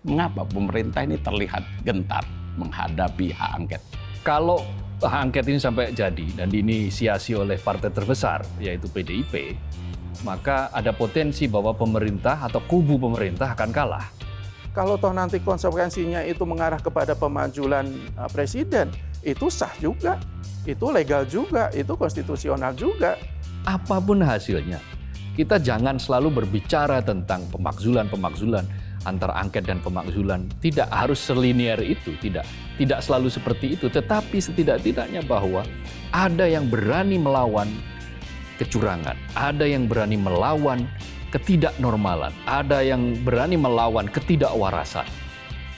Mengapa pemerintah ini terlihat gentar menghadapi hak angket? Kalau hak angket ini sampai jadi dan diinisiasi oleh partai terbesar, yaitu PDIP, maka ada potensi bahwa pemerintah atau kubu pemerintah akan kalah. Kalau toh nanti konsekuensinya itu mengarah kepada pemajulan presiden, itu sah juga, itu legal juga, itu konstitusional juga. Apapun hasilnya, kita jangan selalu berbicara tentang pemakzulan antara angket dan pemakzulan. Tidak harus selinier itu, tidak selalu seperti itu. Tetapi setidak-tidaknya bahwa ada yang berani melawan kecurangan, ada yang berani melawan ketidaknormalan, ada yang berani melawan ketidakwarasan.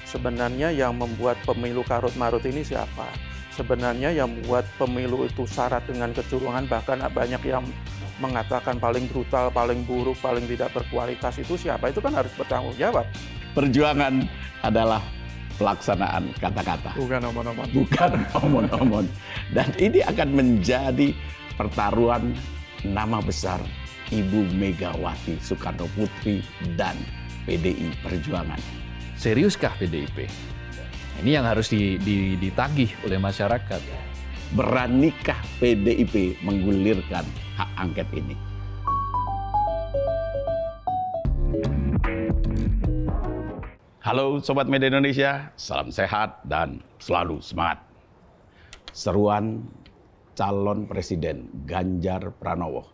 Sebenarnya yang membuat pemilu karut-marut ini siapa? Sebenarnya yang membuat pemilu itu syarat dengan kecurangan, bahkan banyak yang mengatakan paling brutal, paling buruk, paling tidak berkualitas, itu siapa? Itu kan harus bertanggung jawab. Perjuangan adalah pelaksanaan kata-kata. Bukan omon-omon. Bukan omon-omon. Dan ini akan menjadi pertaruhan nama besar Ibu Megawati Soekarno Putri dan PDI Perjuangan. Seriuskah PDIP? Ini yang harus ditagih oleh masyarakat. Beranikah PDIP menggulirkan hak angket ini? Halo Sobat Media Indonesia, salam sehat dan selalu semangat. Seruan calon Presiden Ganjar Pranowo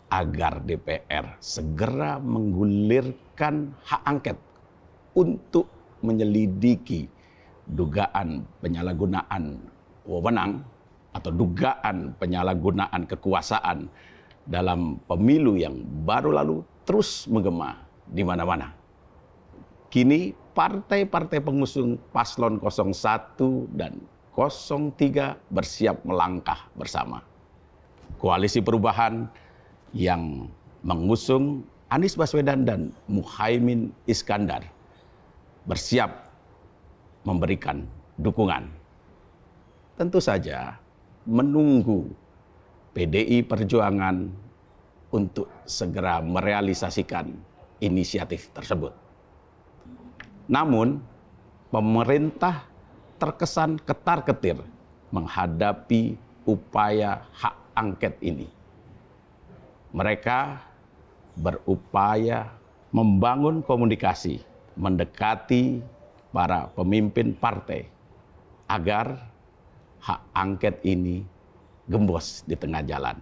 agar DPR segera menggulirkan hak angket untuk menyelidiki dugaan penyalahgunaan wewenang atau dugaan penyalahgunaan kekuasaan dalam pemilu yang baru lalu terus menggema di mana-mana. Kini partai-partai pengusung paslon 01 dan 03 bersiap melangkah bersama. Koalisi Perubahan yang mengusung Anies Baswedan dan Muhaimin Iskandar bersiap memberikan dukungan. Tentu saja menunggu PDI Perjuangan untuk segera merealisasikan inisiatif tersebut. Namun, pemerintah terkesan ketar-ketir menghadapi upaya hak angket ini. Mereka berupaya membangun komunikasi, mendekati para pemimpin partai agar hak angket ini gembos di tengah jalan,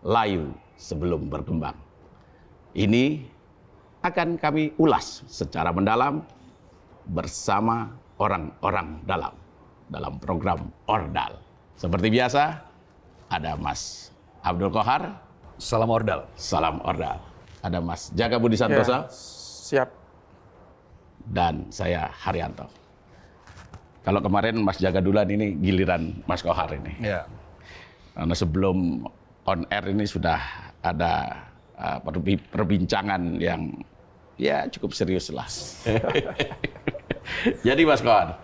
layu sebelum berkembang. Ini akan kami ulas secara mendalam bersama orang-orang dalam program Ordal. Seperti biasa, ada Mas Abdul Qohar. Salam Ordal. Salam Ordal. Ada Mas Jaga Budi Santoso. Ya, siap. Dan saya Haryanto. Kalau kemarin Mas Jaga duluan, ini giliran Mas Qohar ini. Ya. Karena sebelum on air ini sudah ada perbincangan yang ya cukup serius lah. Jadi Mas Qohar,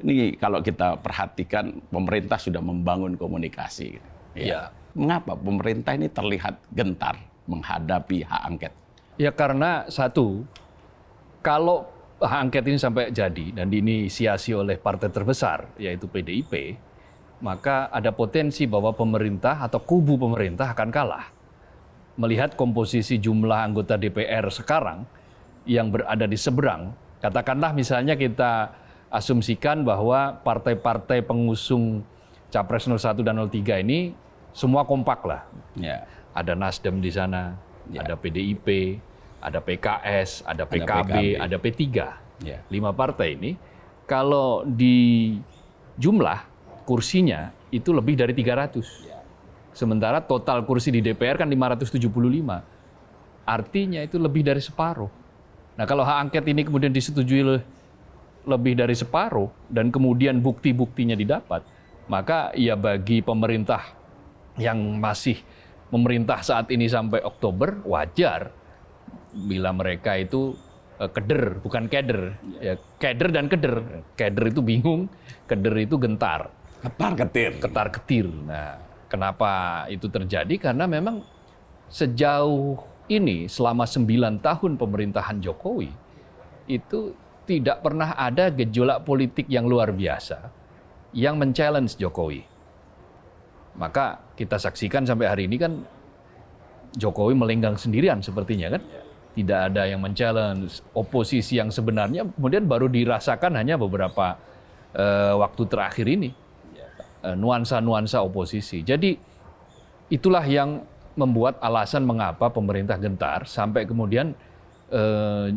ini kalau kita perhatikan pemerintah sudah membangun komunikasi. Ya. Mengapa pemerintah ini terlihat gentar menghadapi hak angket? Ya karena satu, kalau hak angket ini sampai jadi dan diinisiasi oleh partai terbesar, yaitu PDIP, maka ada potensi bahwa pemerintah atau kubu pemerintah akan kalah. Melihat komposisi jumlah anggota DPR sekarang yang berada di seberang, katakanlah misalnya kita asumsikan bahwa partai-partai pengusung Capres 01 dan 03 ini semua kompak lah. Ya. Ada Nasdem di sana, Ya. ada PDIP, ada PKS, ada PKB, ada P3. Ya. 5 partai ini, kalau di jumlah kursinya itu lebih dari 300. Sementara total kursi di DPR kan 575. Artinya itu lebih dari separuh. Nah kalau hak angket ini kemudian disetujui lebih dari separuh dan kemudian bukti-buktinya didapat, maka ya bagi pemerintah yang masih memerintah saat ini sampai Oktober, wajar bila mereka itu keder, bukan keder. Ya, keder dan keder. Keder itu bingung, keder itu gentar. Ketar-ketir. Ketar-ketir. Nah, kenapa itu terjadi? Karena memang sejauh ini selama 9 tahun pemerintahan Jokowi, itu tidak pernah ada gejolak politik yang luar biasa yang men-challenge Jokowi. Maka kita saksikan sampai hari ini kan Jokowi melenggang sendirian sepertinya kan. Tidak ada yang men-challenge oposisi yang sebenarnya kemudian baru dirasakan hanya beberapa waktu terakhir ini. Nuansa-nuansa oposisi. Jadi itulah yang membuat alasan mengapa pemerintah gentar sampai kemudian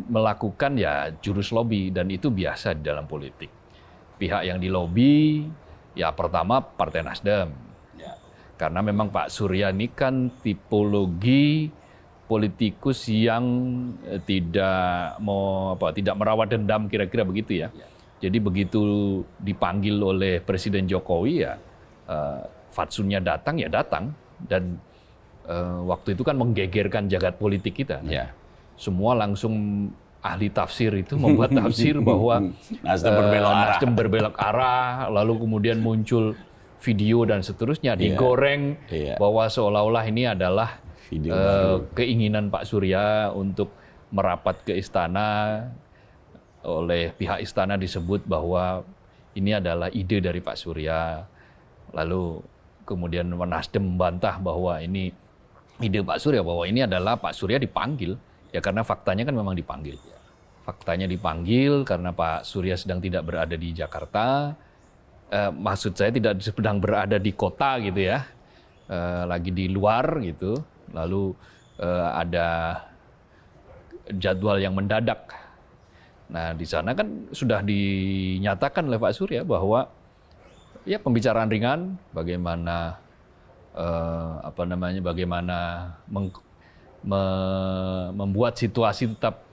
melakukan ya jurus lobby, dan itu biasa di dalam politik. Pihak yang dilobi ya pertama Partai Nasdem. Karena memang Pak Surya ini kan tipologi politikus yang tidak merawat dendam, kira-kira begitu ya. Jadi begitu dipanggil oleh Presiden Jokowi ya fatsunnya datang ya datang, dan waktu itu kan menggegerkan jagat politik kita. Ya. Semua langsung ahli tafsir itu membuat tafsir bahwa Nasdem berbelok arah, lalu kemudian muncul video dan seterusnya digoreng bahwa seolah-olah ini adalah keinginan Pak Surya untuk merapat ke istana. Oleh pihak istana disebut bahwa ini adalah ide dari Pak Surya. Lalu kemudian Nasdem membantah bahwa ini ide Pak Surya, bahwa ini adalah Pak Surya dipanggil. Ya karena faktanya kan memang dipanggil. Faktanya dipanggil karena Pak Surya sedang tidak berada di Jakarta. Maksud saya tidak sedang berada di kota gitu ya. Lagi di luar gitu. Lalu ada jadwal yang mendadak. Nah, di sana kan sudah dinyatakan oleh Pak Surya bahwa ya pembicaraan ringan, bagaimana bagaimana membuat situasi tetap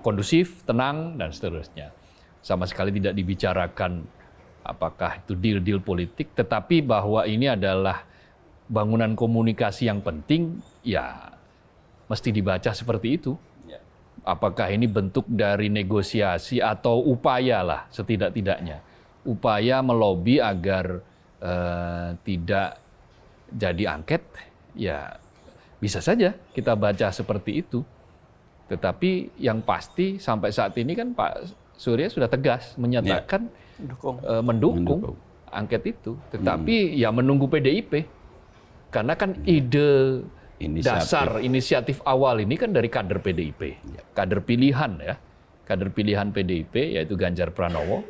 kondusif, tenang dan seterusnya. Sama sekali tidak dibicarakan apakah itu deal-deal politik, tetapi bahwa ini adalah bangunan komunikasi yang penting, ya mesti dibaca seperti itu. Apakah ini bentuk dari negosiasi atau upaya lah setidak-tidaknya. Upaya melobi agar tidak jadi angket, ya bisa saja kita baca seperti itu. Tetapi yang pasti sampai saat ini kan Pak Surya sudah tegas menyatakan mendukung angket itu. Tetapi ya menunggu PDIP. Karena kan ide dasar inisiatif awal ini kan dari kader PDIP, kader pilihan ya, kader pilihan PDIP yaitu Ganjar Pranowo.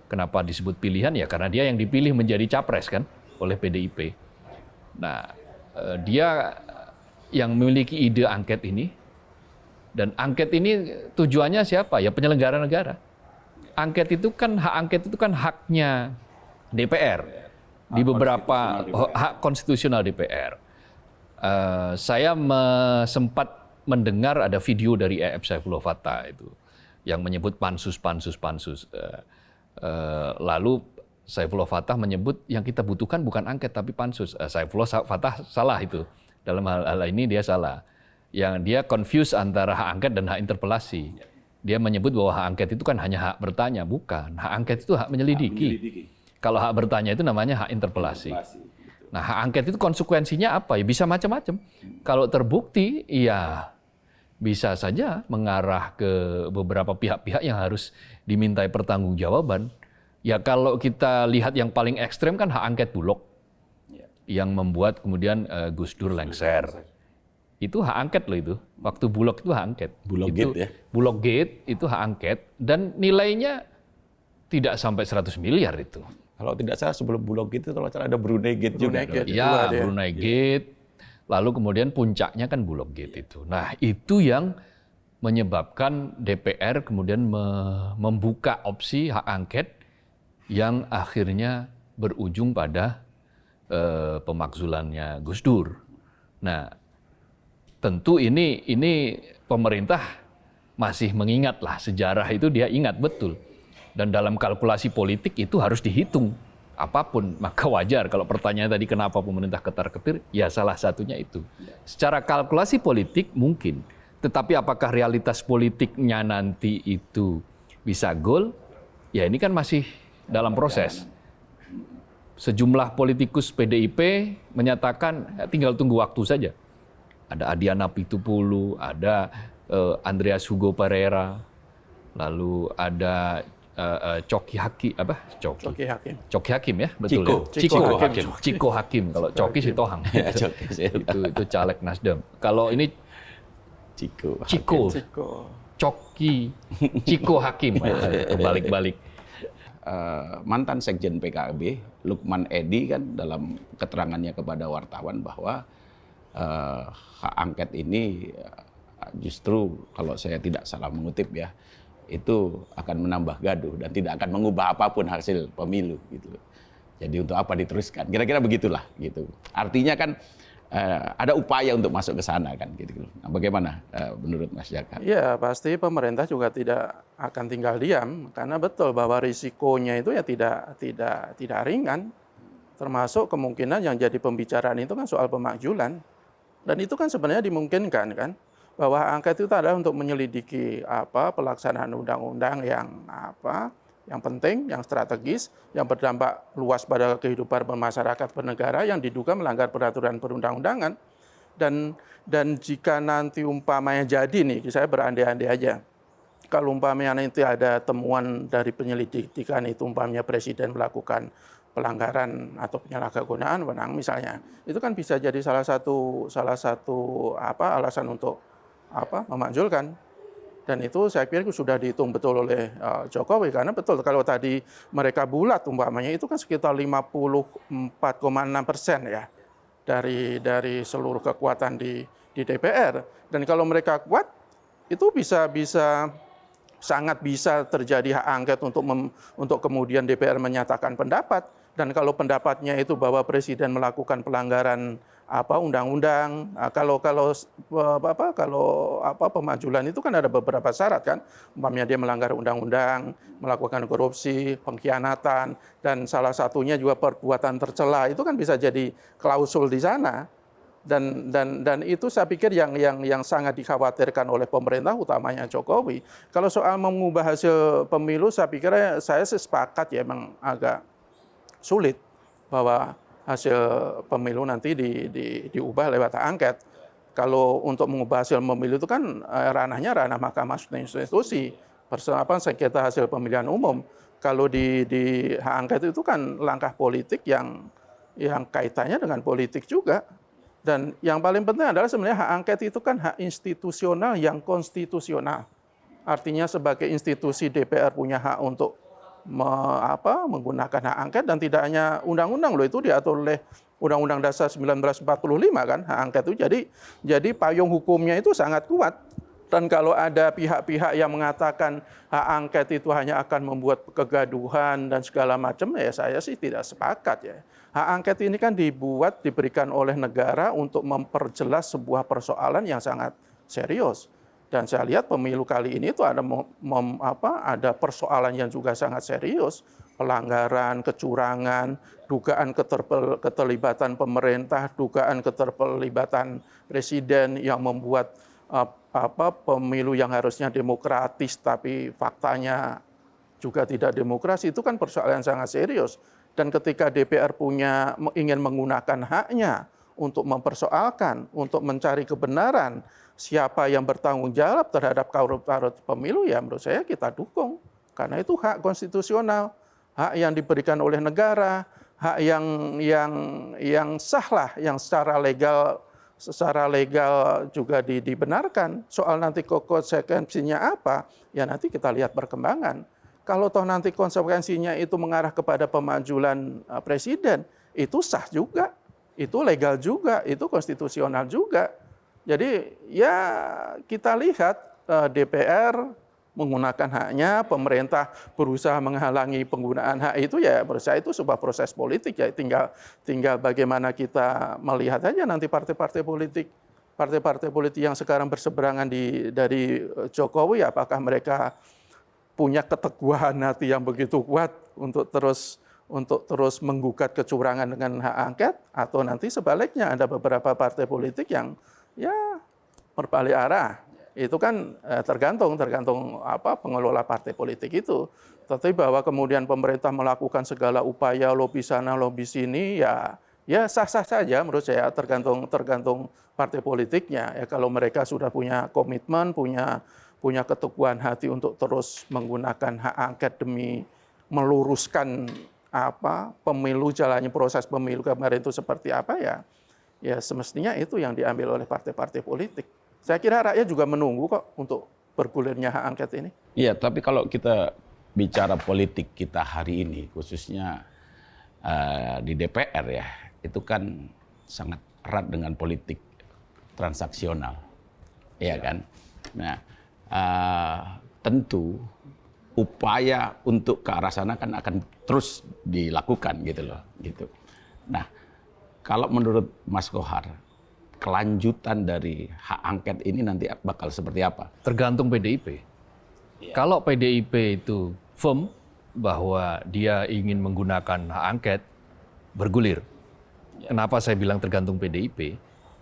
Kenapa disebut pilihan ya? Karena dia yang dipilih menjadi capres kan oleh PDIP. Nah, dia yang memiliki ide angket ini, dan angket ini tujuannya siapa? Ya penyelenggara negara. Angket itu kan haknya DPR di beberapa hak konstitusional DPR. Saya sempat mendengar ada video dari E.F. Saifullah Fattah itu yang menyebut pansus. Lalu Saifullah Fattah menyebut yang kita butuhkan bukan angket tapi pansus. Saifullah Fattah salah itu. Dalam hal ini dia salah. Yang dia confuse antara hak angket dan hak interpelasi. Dia menyebut bahwa hak angket itu kan hanya hak bertanya, bukan. Hak angket itu hak menyelidiki. Kalau hak bertanya itu namanya hak interpelasi. Nah, hak angket itu konsekuensinya apa? Ya bisa macam-macam. Kalau terbukti, ya bisa saja mengarah ke beberapa pihak-pihak yang harus dimintai pertanggungjawaban. Ya kalau kita lihat yang paling ekstrem kan hak angket Bulog. Yang membuat kemudian Gus Dur lengser. Itu hak angket loh itu. Waktu Bulog itu hak angket. Bulog Gate itu hak angket. Dan nilainya tidak sampai 100 miliar itu. Kalau tidak salah sebelum Bulog Gate itu kalau ada Brunei Gate juga. Ya, Brunei Gate. Lalu kemudian puncaknya kan Bulog Gate itu. Nah, itu yang menyebabkan DPR kemudian membuka opsi hak angket yang akhirnya berujung pada pemakzulannya Gus Dur. Nah, tentu ini pemerintah masih mengingatlah sejarah itu, dia ingat betul. Dan dalam kalkulasi politik itu harus dihitung apapun. Maka wajar kalau pertanyaan tadi kenapa pemerintah ketar-ketir, ya salah satunya itu. Secara kalkulasi politik mungkin, tetapi apakah realitas politiknya nanti itu bisa goal? Ya ini kan masih dalam proses. Sejumlah politikus PDIP menyatakan tinggal tunggu waktu saja. Ada Adiana Pitupulu, ada Andreas Hugo Pereira, lalu ada Coki Hakim, Coki Hakim. Coki Hakim ya, betul Ciko. ya? Ciko Hakim. Ciko Hakim. Kalau Coki si Tohang. Ya, Coki sih. itu caleg Nasdem. Kalau ini Ciko. Ciko, Coki, Ciko Hakim. Kebalik-balik. Mantan Sekjen PKB, Lukman Edi kan dalam keterangannya kepada wartawan bahwa hak angket ini justru kalau saya tidak salah mengutip ya, itu akan menambah gaduh dan tidak akan mengubah apapun hasil pemilu gitu. Jadi untuk apa diteruskan? Kira-kira begitulah gitu. Artinya kan ada upaya untuk masuk ke sana kan gitu. Nah, bagaimana menurut Mas Jaka? Ya pasti pemerintah juga tidak akan tinggal diam karena betul bahwa risikonya itu ya tidak ringan. Termasuk kemungkinan yang jadi pembicaraan itu kan soal pemakzulan. Dan itu kan sebenarnya dimungkinkan kan bahwa angket itu adalah untuk menyelidiki pelaksanaan undang-undang yang penting, yang strategis, yang berdampak luas pada kehidupan bermasyarakat bernegara yang diduga melanggar peraturan perundang-undangan. Dan jika nanti umpamanya jadi nih, saya berandai-andai aja, kalau umpamanya nanti ada temuan dari penyelidikan itu umpamanya presiden melakukan pelanggaran atau penyalahgunaan wewenang misalnya, itu kan bisa jadi salah satu alasan untuk memakzulkan. Dan itu saya pikir sudah dihitung betul oleh Jokowi karena betul kalau tadi mereka bulat umpamanya itu kan sekitar 54,6% ya dari seluruh kekuatan di DPR. Dan kalau mereka kuat itu sangat bisa terjadi hak angket untuk kemudian DPR menyatakan pendapat. Dan kalau pendapatnya itu bahwa presiden melakukan pelanggaran undang-undang, kalau pemakzulan itu kan ada beberapa syarat kan, umpamanya dia melanggar undang-undang, melakukan korupsi, pengkhianatan, dan salah satunya juga perbuatan tercela itu kan bisa jadi klausul di sana. Dan itu saya pikir yang sangat dikhawatirkan oleh pemerintah utamanya Jokowi. Kalau soal mengubah hasil pemilu saya pikir saya sepakat ya memang agak sulit bahwa hasil pemilu nanti diubah lewat hak angket. Kalau untuk mengubah hasil pemilu itu kan ranahnya ranah Mahkamah Konstitusi, sengketa hasil pemilihan umum. Kalau di hak angket itu kan langkah politik yang kaitannya dengan politik juga. Dan yang paling penting adalah sebenarnya hak angket itu kan hak institusional yang konstitusional. Artinya sebagai institusi DPR punya hak untuk menggunakan hak angket dan tidak hanya undang-undang loh, itu diatur oleh Undang-Undang Dasar 1945 kan hak angket itu. Jadi payung hukumnya itu sangat kuat. Dan kalau ada pihak-pihak yang mengatakan hak angket itu hanya akan membuat kegaduhan dan segala macam, ya saya sih tidak sepakat ya. Hak angket ini kan diberikan oleh negara untuk memperjelas sebuah persoalan yang sangat serius. Dan saya lihat pemilu kali ini itu ada persoalan yang juga sangat serius, pelanggaran, kecurangan, dugaan keterlibatan pemerintah, dugaan keterlibatan presiden yang membuat pemilu yang harusnya demokratis tapi faktanya juga tidak demokrasi, itu kan persoalan yang sangat serius. Dan ketika DPR ingin menggunakan haknya untuk mempersoalkan, untuk mencari kebenaran, siapa yang bertanggung jawab terhadap koruptor pemilu, ya menurut saya kita dukung. Karena itu hak konstitusional, hak yang diberikan oleh negara, hak yang sah lah, yang secara legal juga dibenarkan. Soal nanti konsekuensinya apa, ya nanti kita lihat perkembangan. Kalau toh nanti konsekuensinya itu mengarah kepada pemakzulan presiden, itu sah juga, itu legal juga, itu konstitusional juga. Jadi ya kita lihat DPR menggunakan haknya, pemerintah berusaha menghalangi penggunaan hak itu, ya menurut saya itu sebuah proses politik ya, tinggal bagaimana kita melihat aja nanti partai-partai politik yang sekarang berseberangan dari Jokowi, apakah mereka punya keteguhan hati yang begitu kuat untuk terus menggugat kecurangan dengan hak angket, atau nanti sebaliknya ada beberapa partai politik yang ya berbalik arah. Itu kan tergantung pengelola partai politik itu. Tetapi bahwa kemudian pemerintah melakukan segala upaya lobby sana lobby sini, ya sah-sah saja menurut saya, tergantung partai politiknya. Ya kalau mereka sudah punya komitmen, punya punya keteguhan hati untuk terus menggunakan hak angket demi meluruskan pemilu, jalannya proses pemilu kemarin itu seperti apa, ya semestinya itu yang diambil oleh partai-partai politik. Saya kira rakyat juga menunggu kok untuk bergulirnya hak angket ini. Iya, tapi kalau kita bicara politik kita hari ini, khususnya di DPR ya, itu kan sangat erat dengan politik transaksional, ya kan? Nah, tentu upaya untuk ke arah sana kan akan terus dilakukan gitu loh, gitu. Nah, kalau menurut Mas Kohar, kelanjutan dari hak angket ini nanti bakal seperti apa? Tergantung PDIP. Kalau PDIP itu firm bahwa dia ingin menggunakan hak angket, bergulir. Kenapa saya bilang tergantung PDIP?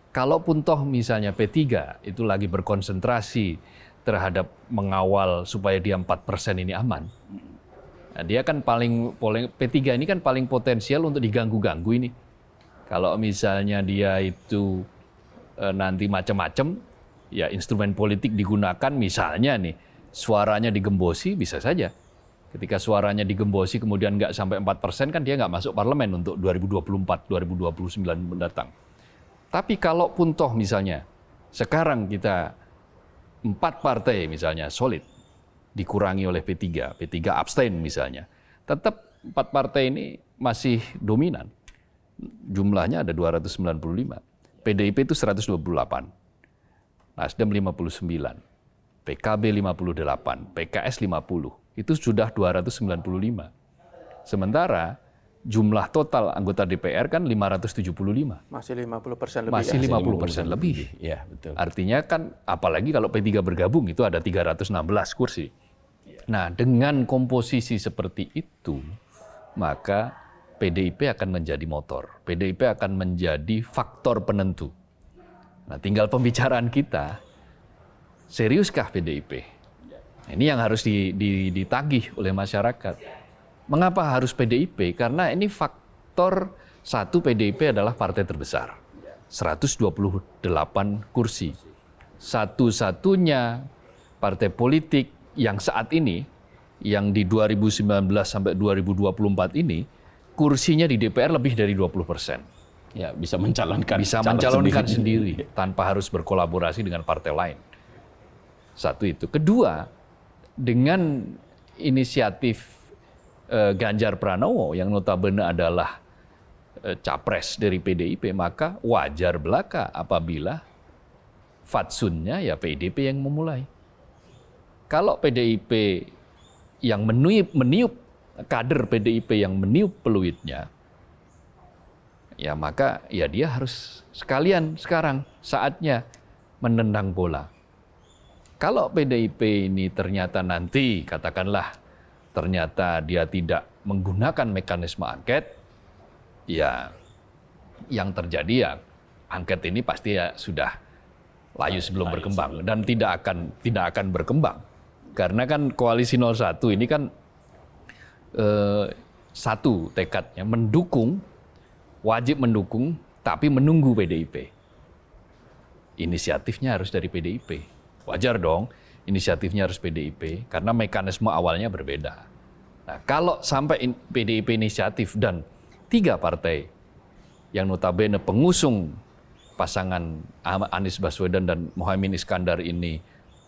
Kalaupun toh misalnya P3 itu lagi berkonsentrasi terhadap mengawal supaya dia 4% ini aman. Nah, dia kan P3 ini kan paling potensial untuk diganggu-ganggu ini. Kalau misalnya dia itu nanti macam-macam, ya instrumen politik digunakan, misalnya nih suaranya digembosi, bisa saja. Ketika suaranya digembosi kemudian nggak sampai 4%, kan dia nggak masuk parlemen untuk 2024-2029 mendatang. Tapi kalaupun toh misalnya sekarang kita 4 partai misalnya solid, dikurangi oleh P3 abstain misalnya, tetap 4 partai ini masih dominan. Jumlahnya ada 295. PDIP itu 128, Nasdem 59, PKB 58, PKS 50. Itu sudah 295. Sementara jumlah total anggota DPR kan 575. Masih 50% lebih. Masih 50% lebih. Ya, betul. Artinya kan apalagi kalau P3 bergabung itu ada 316 kursi. Nah, dengan komposisi seperti itu, maka PDIP akan menjadi motor. PDIP akan menjadi faktor penentu. Nah, tinggal pembicaraan kita, seriuskah PDIP? Ini yang harus ditagih oleh masyarakat. Mengapa harus PDIP? Karena ini faktor satu, PDIP adalah partai terbesar. 128 kursi. Satu-satunya partai politik yang saat ini, yang di 2019 sampai 2024 ini, kursinya di DPR lebih dari 20%. Ya, bisa mencalonkan sendiri tanpa harus berkolaborasi dengan partai lain. Satu itu. Kedua, dengan inisiatif Ganjar Pranowo yang notabene adalah capres dari PDIP, maka wajar belaka apabila fatsunnya ya PDIP yang memulai. Kalau PDIP yang meniup kader PDIP yang meniup peluitnya, ya maka ya dia harus sekalian sekarang saatnya menendang bola. Kalau PDIP ini ternyata nanti katakanlah ternyata dia tidak menggunakan mekanisme angket, ya yang terjadi ya angket ini pasti ya sudah layu sebelum berkembang dan tidak akan berkembang. Karena kan koalisi 01 ini kan satu tekadnya mendukung, wajib mendukung, tapi menunggu PDIP. Inisiatifnya harus dari PDIP. Wajar dong, inisiatifnya harus PDIP, karena mekanisme awalnya berbeda. Nah, kalau sampai PDIP inisiatif dan 3 partai yang notabene pengusung pasangan Anies Baswedan dan Muhaimin Iskandar ini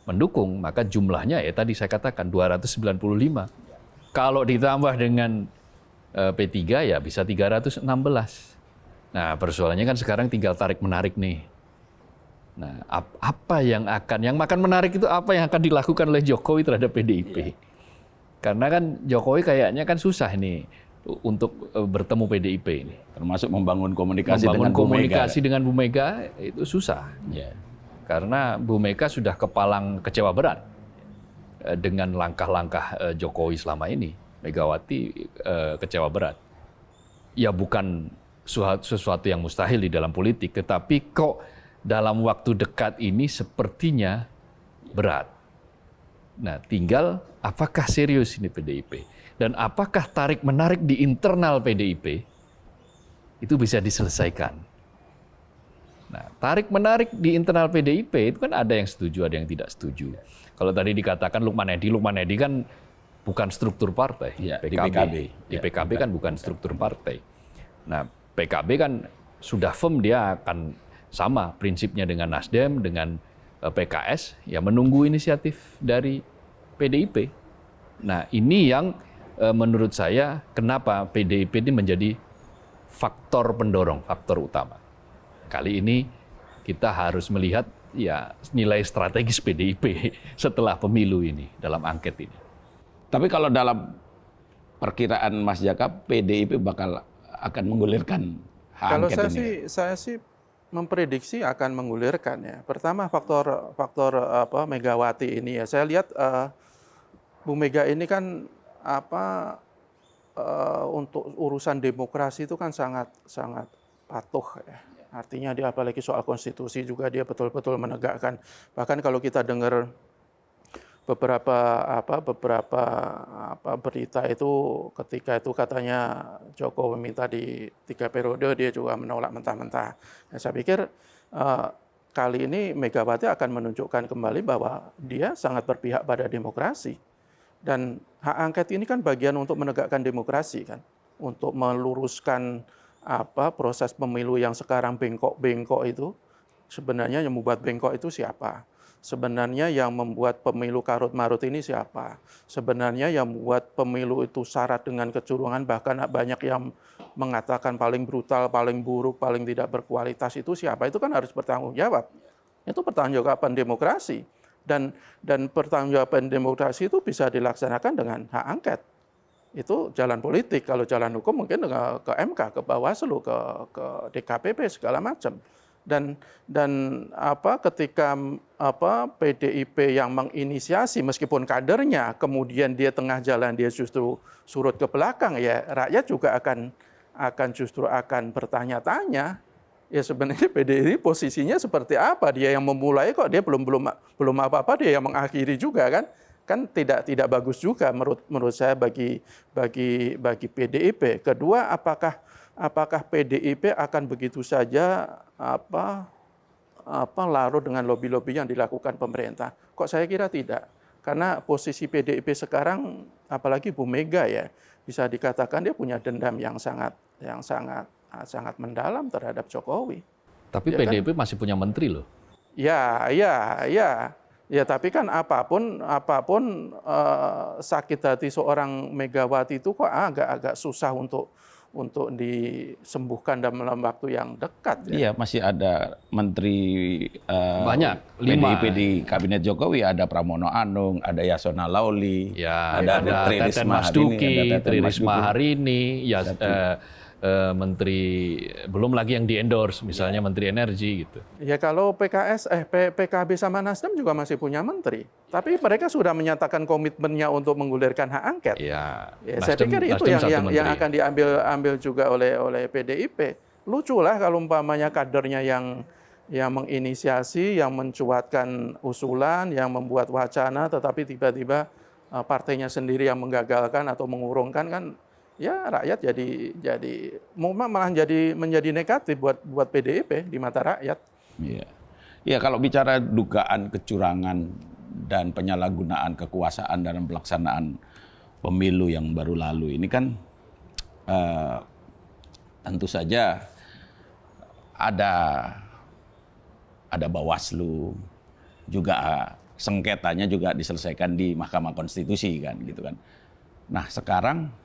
mendukung, maka jumlahnya ya tadi saya katakan 295. Kalau ditambah dengan P3 ya bisa 316. Nah, persoalannya kan sekarang tinggal tarik-menarik nih. Nah, apa yang makan menarik itu apa yang akan dilakukan oleh Jokowi terhadap PDIP? Karena kan Jokowi kayaknya kan susah nih untuk bertemu PDIP ini. Termasuk membangun komunikasi dengan Bu Mega itu susah. Yeah. Karena Bu Mega sudah kepalang kecewa berat dengan langkah-langkah Jokowi selama ini. Megawati kecewa berat. Ya bukan sesuatu yang mustahil di dalam politik, tetapi kok dalam waktu dekat ini sepertinya berat. Nah, tinggal apakah serius ini PDIP? Dan apakah tarik-menarik di internal PDIP itu bisa diselesaikan? Nah, tarik-menarik di internal PDIP itu kan ada yang setuju, ada yang tidak setuju. Kalau tadi dikatakan Lukman Edi kan bukan struktur partai. Ya, di PKB. Di PKB kan bukan struktur partai. Nah, PKB kan sudah firm dia akan sama prinsipnya dengan Nasdem, dengan PKS, ya menunggu inisiatif dari PDIP. Nah, ini yang menurut saya kenapa PDIP ini menjadi faktor pendorong, faktor utama. Kali ini kita harus melihat ya nilai strategis PDIP setelah pemilu ini dalam angket ini. Tapi kalau dalam perkiraan Mas Jaka, PDIP akan menggulirkan hak Kalau angket ini. saya sih memprediksi akan menggulirkan ya. Pertama faktor Megawati ini ya. Saya lihat Bu Mega ini kan untuk urusan demokrasi itu kan sangat patuh ya. Artinya dia apalagi soal konstitusi juga dia betul-betul menegakkan. Bahkan kalau kita dengar beberapa berita itu ketika itu katanya Jokowi minta di 3 periode, dia juga menolak mentah-mentah. Nah, saya pikir kali ini Megawati akan menunjukkan kembali bahwa dia sangat berpihak pada demokrasi. Dan hak angket ini kan bagian untuk menegakkan demokrasi kan, untuk meluruskan proses pemilu yang sekarang bengkok-bengkok itu. Sebenarnya yang membuat bengkok itu siapa? Sebenarnya yang membuat pemilu karut-marut ini siapa? Sebenarnya yang membuat pemilu itu syarat dengan kecurangan, bahkan banyak yang mengatakan paling brutal, paling buruk, paling tidak berkualitas itu siapa? Itu kan harus bertanggung jawab. Itu pertanggungjawaban demokrasi. Dan pertanggungjawaban demokrasi itu bisa dilaksanakan dengan hak angket. Itu jalan politik. Kalau jalan hukum mungkin ke MK, ke Bawaslu, ke DKPP segala macam. Dan ketika PDIP yang menginisiasi meskipun kadernya kemudian dia tengah jalan dia justru surut ke belakang, ya rakyat juga akan justru akan bertanya-tanya, ya sebenarnya PDIP posisinya seperti apa, dia yang memulai kok dia belum apa-apa, dia yang mengakhiri juga kan tidak bagus juga menurut saya bagi PDIP. Kedua, apakah PDIP akan begitu saja larut dengan lobby-lobby yang dilakukan pemerintah? Kok saya kira tidak. Karena posisi PDIP sekarang, apalagi Bu Mega ya, bisa dikatakan dia punya dendam yang sangat mendalam terhadap Jokowi. Tapi ya PDIP kan masih punya menteri loh. Ya, tapi kan apapun sakit hati seorang Megawati itu kok agak susah untuk disembuhkan dalam waktu yang dekat. Ya? Iya, masih ada menteri banyak, 5 PDIP di kabinet Jokowi, ada Pramono Anung, ada Yasona Lauli, ya, ada Teten Masduki, Tri Risma hari ini, ya menteri belum lagi yang di-endorse, misalnya Menteri Energi gitu. Ya kalau PKB sama Nasdem juga masih punya menteri, tapi mereka sudah menyatakan komitmennya untuk menggulirkan hak angket. Ya, saya pikir itu yang akan diambil juga oleh PDIP. Lucu lah kalau umpamanya kadernya yang menginisiasi, yang mencuatkan usulan, yang membuat wacana, tetapi tiba-tiba partainya sendiri yang menggagalkan atau mengurungkan kan. Ya rakyat malah menjadi negatif buat PDIP di mata rakyat. Iya. Ya kalau bicara dugaan kecurangan dan penyalahgunaan kekuasaan dalam pelaksanaan pemilu yang baru lalu ini kan tentu saja ada Bawaslu, juga sengketanya juga diselesaikan di Mahkamah Konstitusi kan gitu kan. Nah sekarang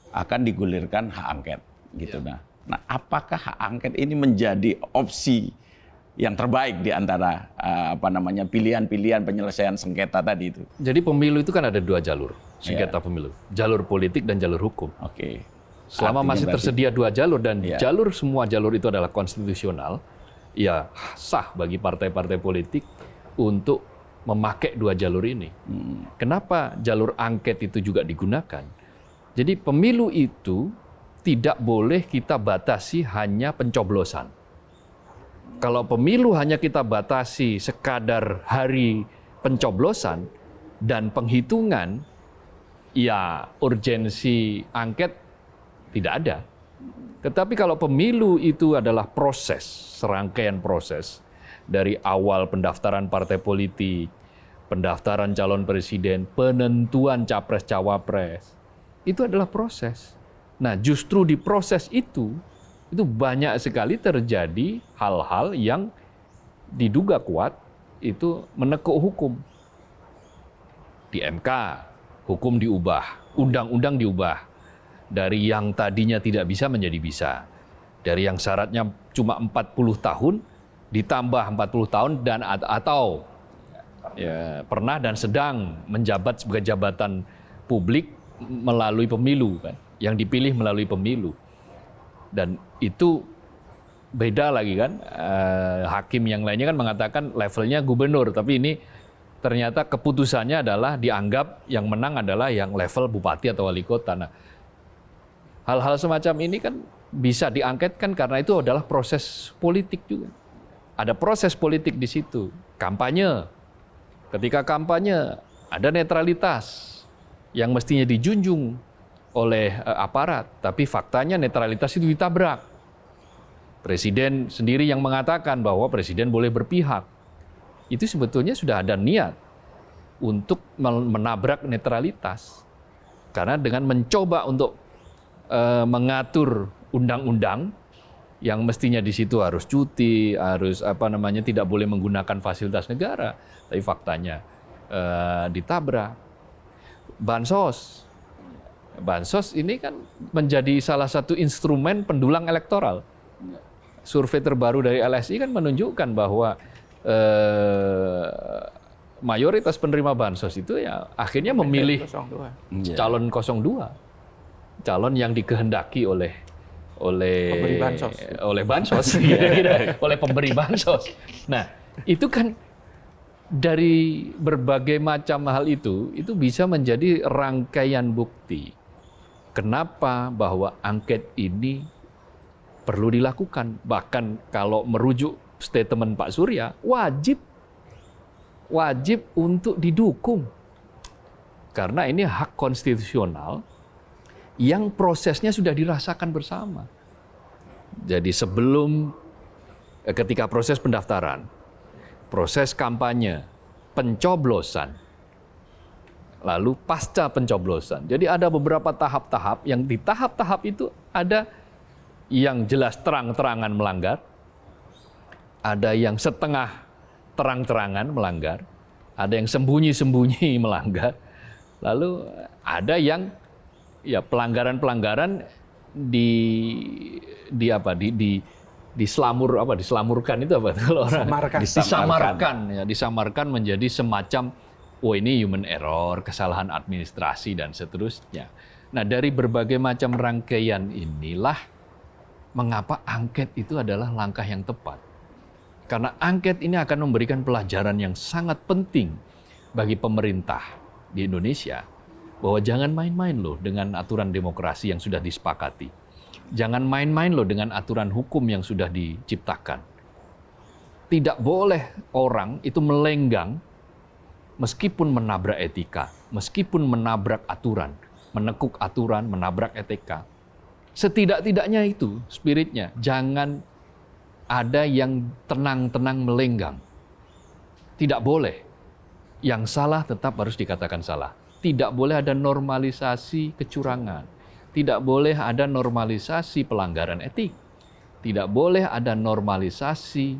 akan digulirkan hak angket gitu. Nah, apakah hak angket ini menjadi opsi yang terbaik di antara pilihan-pilihan penyelesaian sengketa tadi itu? Jadi pemilu itu kan ada 2 jalur sengketa pemilu, jalur politik dan jalur hukum. Oke. Selama masih tersedia 2 jalur dan semua jalur itu adalah konstitusional, ya sah bagi partai-partai politik untuk memakai 2 jalur ini. Kenapa jalur angket itu juga digunakan? Jadi pemilu itu tidak boleh kita batasi hanya pencoblosan. Kalau pemilu hanya kita batasi sekadar hari pencoblosan dan penghitungan, ya urgensi angket tidak ada. Tetapi kalau pemilu itu adalah proses, serangkaian proses, dari awal pendaftaran partai politik, pendaftaran calon presiden, penentuan capres-cawapres, itu adalah proses. Nah, justru di proses itu banyak sekali terjadi hal-hal yang diduga kuat itu menekuk hukum. Di MK, hukum diubah, undang-undang diubah. Dari yang tadinya tidak bisa menjadi bisa. Dari yang syaratnya cuma 40 tahun, ditambah 40 tahun dan atau ya, pernah dan sedang menjabat sebagai jabatan publik melalui pemilu, kan? Yang dipilih melalui pemilu. Dan itu beda lagi kan, hakim yang lainnya kan mengatakan levelnya gubernur, tapi ini ternyata keputusannya adalah dianggap yang menang adalah yang level bupati atau wali kota. Nah, hal-hal semacam ini kan bisa diangketkan karena itu adalah proses politik juga. Ada proses politik di situ. Kampanye. Ketika kampanye ada netralitas yang mestinya dijunjung oleh aparat, tapi faktanya netralitas itu ditabrak. Presiden sendiri yang mengatakan bahwa presiden boleh berpihak. Itu sebetulnya sudah ada niat untuk menabrak netralitas. Karena dengan mencoba untuk mengatur undang-undang yang mestinya di situ harus cuti, harus tidak boleh menggunakan fasilitas negara, tapi faktanya ditabrak. Bansos ini kan menjadi salah satu instrumen pendulang elektoral. Survei terbaru dari LSI kan menunjukkan bahwa mayoritas penerima bansos itu ya akhirnya memilih calon 02. Calon yang dikehendaki oleh pemberi bansos. Oleh bansos, oleh pemberi bansos. Nah, itu kan dari berbagai macam hal itu bisa menjadi rangkaian bukti. Kenapa bahwa angket ini perlu dilakukan? Bahkan kalau merujuk statement Pak Surya, wajib untuk didukung. Karena ini hak konstitusional yang prosesnya sudah dirasakan bersama. Jadi sebelum, ketika proses pendaftaran, proses kampanye, pencoblosan, lalu pasca pencoblosan. Jadi ada beberapa tahap-tahap yang di tahap-tahap itu ada yang jelas terang-terangan melanggar, ada yang setengah terang-terangan melanggar, ada yang sembunyi-sembunyi melanggar, lalu ada yang ya pelanggaran-pelanggaran diselamurkan itu apa kalau orang disamarkan menjadi semacam ini human error, kesalahan administrasi dan seterusnya. Nah, dari berbagai macam rangkaian inilah mengapa angket itu adalah langkah yang tepat. Karena angket ini akan memberikan pelajaran yang sangat penting bagi pemerintah di Indonesia. Bahwa jangan main-main loh dengan aturan demokrasi yang sudah disepakati. Jangan main-main loh dengan aturan hukum yang sudah diciptakan. Tidak boleh orang itu melenggang meskipun menabrak etika, meskipun menabrak aturan, menekuk aturan, menabrak etika. Setidak-tidaknya itu spiritnya, jangan ada yang tenang-tenang melenggang. Tidak boleh. Yang salah tetap harus dikatakan salah. Tidak boleh ada normalisasi kecurangan. Tidak boleh ada normalisasi pelanggaran etik. Tidak boleh ada normalisasi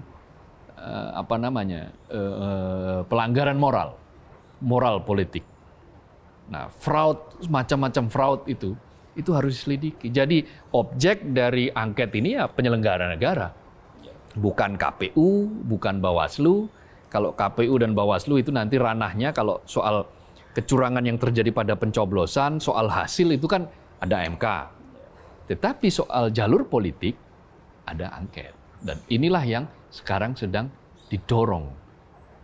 pelanggaran moral politik. Nah, fraud, macam-macam fraud itu harus diselidiki. Jadi objek dari angket ini ya penyelenggara negara. Bukan KPU, bukan Bawaslu. Kalau KPU dan Bawaslu itu nanti ranahnya kalau soal kecurangan yang terjadi pada pencoblosan, soal hasil itu kan ada MK. Tetapi soal jalur politik ada angket. Dan inilah yang sekarang sedang didorong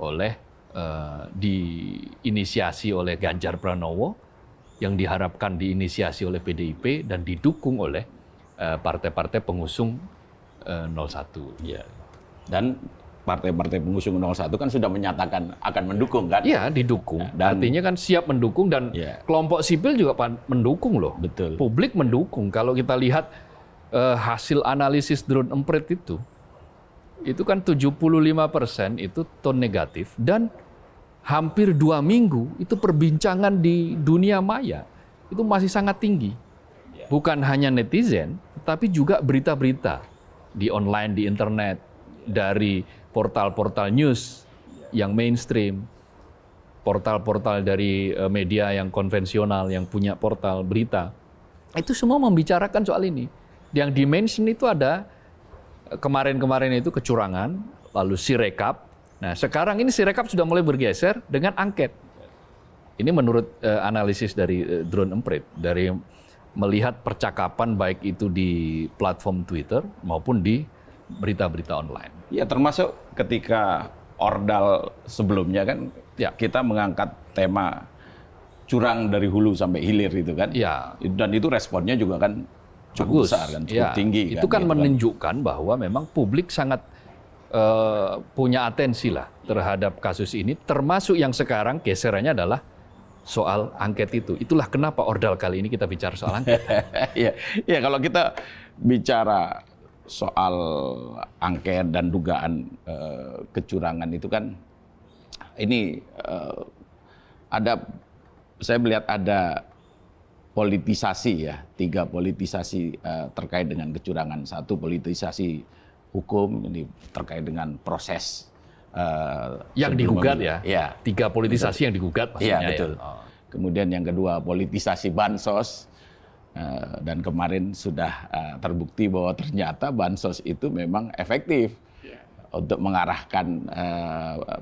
oleh, diinisiasi oleh Ganjar Pranowo, yang diharapkan diinisiasi oleh PDIP dan didukung oleh partai-partai pengusung 01. Ya. Dan partai-partai pengusung 01 kan sudah menyatakan akan mendukung kan? Iya, didukung. Dan artinya kan siap mendukung dan kelompok sipil juga mendukung loh. Betul. Publik mendukung. Kalau kita lihat hasil analisis drone emprit itu kan 75% itu tone negatif dan hampir 2 minggu itu perbincangan di dunia maya itu masih sangat tinggi. Bukan hanya netizen, tapi juga berita-berita di online, di internet, dari portal-portal news yang mainstream, portal-portal dari media yang konvensional, yang punya portal berita. Itu semua membicarakan soal ini. Yang di-mention itu ada kemarin-kemarin itu kecurangan, lalu Sirekap. Nah, sekarang ini Sirekap sudah mulai bergeser dengan angket. Ini menurut analisis dari Drone Emprit, dari melihat percakapan baik itu di platform Twitter maupun di berita-berita online. Ya, termasuk ketika Ordal sebelumnya kan ya, kita mengangkat tema curang dari hulu sampai hilir itu kan. Ya. Dan itu responnya juga kan cukup besar kan, cukup tinggi. Itu kan gitu menunjukkan bahwa memang publik sangat punya atensi lah terhadap kasus ini, termasuk yang sekarang geserannya adalah soal angket itu. Itulah kenapa Ordal kali ini kita bicara soal angket. Ya, kalau kita bicara soal angket dan dugaan kecurangan itu kan, ini saya melihat ada politisasi ya, 3 politisasi terkait dengan kecurangan. 1 politisasi hukum, ini terkait dengan proses yang digugat memilih. ya. 3 politisasi yang digugat maksudnya. Iya, betul. Ya. Kemudian yang kedua politisasi bansos, dan kemarin sudah terbukti bahwa ternyata bansos itu memang efektif untuk mengarahkan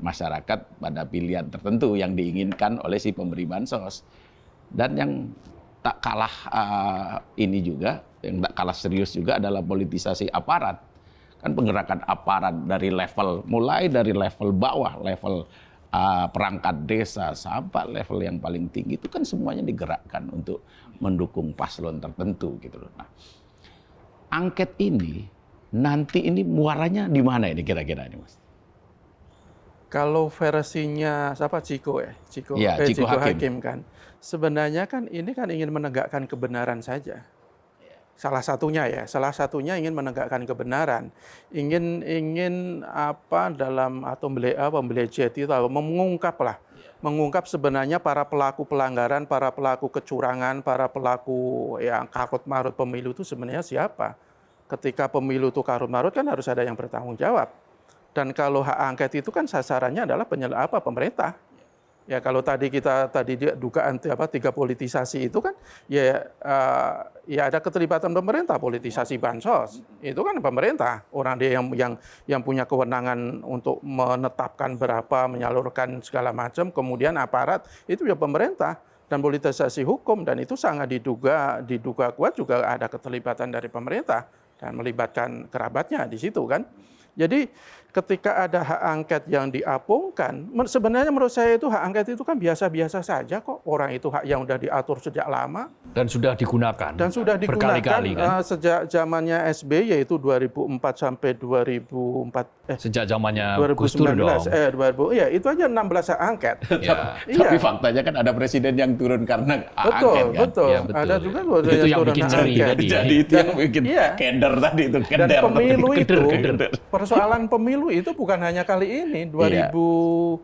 masyarakat pada pilihan tertentu yang diinginkan oleh si pemberi bansos. Dan yang tak kalah ini juga, yang tak kalah serius juga adalah politisasi aparat. Kan penggerakan aparat dari mulai dari level bawah, level perangkat desa sampai level yang paling tinggi itu kan semuanya digerakkan untuk mendukung paslon tertentu gitu loh. Nah, angket ini nanti ini muaranya di mana ini kira-kira ini, Mas? Kalau versinya Ciko Hakim kan, sebenarnya kan ini kan ingin menegakkan kebenaran saja. Salah satunya ingin menegakkan kebenaran, ingin apa dalam atau membelejeti itu mengungkap sebenarnya para pelaku pelanggaran, para pelaku kecurangan, para pelaku yang karut-marut pemilu itu sebenarnya siapa. Ketika pemilu itu karut-marut kan harus ada yang bertanggung jawab. Dan kalau hak angket itu kan sasarannya adalah pemerintah. Ya kalau tadi dugaan 3 politisasi itu kan ya ada keterlibatan pemerintah, politisasi bansos itu kan pemerintah, orang dia yang punya kewenangan untuk menetapkan berapa, menyalurkan segala macam, kemudian aparat itu ya pemerintah, dan politisasi hukum, dan itu sangat diduga kuat juga ada keterlibatan dari pemerintah dan melibatkan kerabatnya di situ kan. Jadi ketika ada hak angket yang diapungkan, sebenarnya menurut saya itu hak angket itu kan biasa-biasa saja kok. Orang itu hak yang sudah diatur sejak lama. Dan sudah digunakan. Berkali-kali kan. Sejak zamannya SBY yaitu 2004 sampai 2004. Sejak zamannya Gus Dur dong. Iya, itu aja 16 hak angket. Ya. Tapi faktanya kan ada presiden yang turun karena hak angket kan. Betul. Ya, betul. Ada juga itu yang bikin ngeri tadi. Jadi itu yang bikin keder tadi itu. Dan pemilu itu, persoalan pemilu itu bukan hanya kali ini, 2009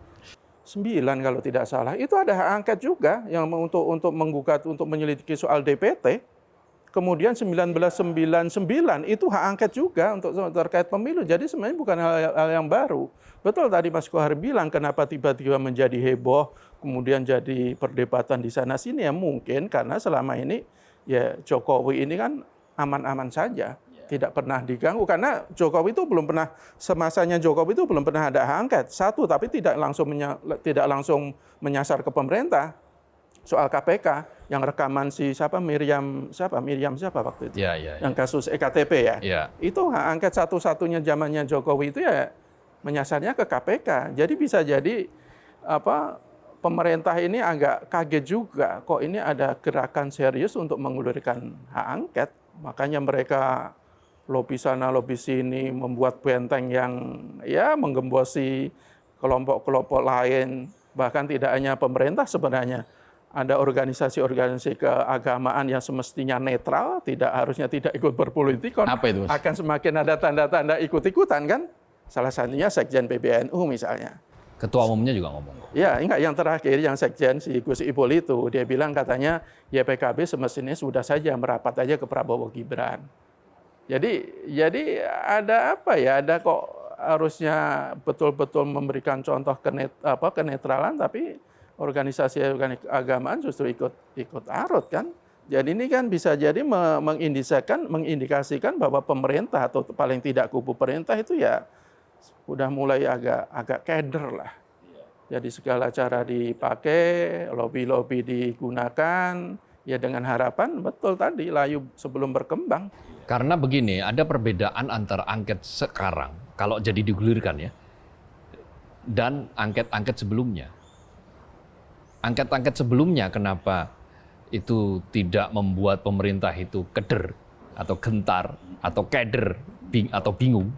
kalau tidak salah, itu ada hak angket juga yang untuk menggugat, untuk menyelidiki soal DPT. Kemudian 1999 itu hak angket juga untuk terkait pemilu. Jadi sebenarnya bukan hal yang baru. Betul tadi Mas Kohar bilang kenapa tiba-tiba menjadi heboh, kemudian jadi perdebatan di sana sini, ya mungkin karena selama ini ya Jokowi ini kan aman-aman saja. Tidak pernah diganggu, karena Jokowi itu belum pernah, semasanya Jokowi itu belum pernah ada hak angket. Satu, tapi tidak langsung menyasar ke pemerintah. Soal KPK, yang rekaman Miriam siapa waktu itu? Yang kasus EKTP ya. Itu hak angket satu-satunya zamannya Jokowi itu ya menyasarnya ke KPK. Jadi bisa jadi pemerintah ini agak kaget juga, kok ini ada gerakan serius untuk mengulirkan hak angket. Makanya mereka lobi sana, lobi sini, membuat benteng yang menggembosi kelompok-kelompok lain. Bahkan tidak hanya pemerintah sebenarnya. Ada organisasi-organisasi keagamaan yang semestinya netral, harusnya tidak ikut berpolitik. Apa itu, Mas? Akan semakin ada tanda-tanda ikut-ikutan kan. Salah satunya Sekjen PBNU misalnya. Ketua umumnya juga ngomong. Ya, enggak, yang terakhir yang sekjen si Gus Ipul itu dia bilang katanya ya PKB semestinya sudah saja merapat aja ke Prabowo Gibran. Jadi ada apa ya? Ada kok harusnya betul-betul memberikan contoh kenetralan, tapi organisasi keagamaan justru ikut arut kan. Jadi ini kan bisa jadi mengindikasikan bahwa pemerintah atau paling tidak kubu pemerintah itu ya udah mulai agak keder lah. Jadi segala cara dipakai, lobby-lobby digunakan, ya dengan harapan betul tadi layu sebelum berkembang. Karena begini, ada perbedaan antara angket sekarang, kalau jadi digulirkan ya, dan angket-angket sebelumnya. Angket-angket sebelumnya kenapa itu tidak membuat pemerintah itu keder, atau gentar, atau keder, atau bingung,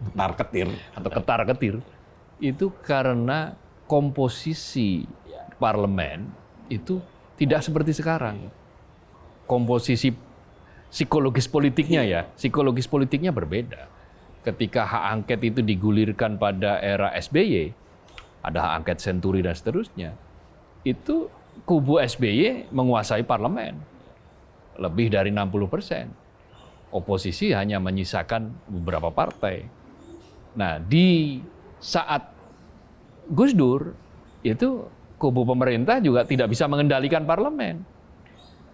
ketar-ketir, itu karena komposisi parlemen itu tidak seperti sekarang. Komposisi psikologis politiknya berbeda. Ketika hak angket itu digulirkan pada era SBY, ada hak angket Senturi dan seterusnya, itu kubu SBY menguasai parlemen lebih dari 60%. Oposisi hanya menyisakan beberapa partai. Nah, di saat Gus Dur, itu kubu pemerintah juga tidak bisa mengendalikan parlemen.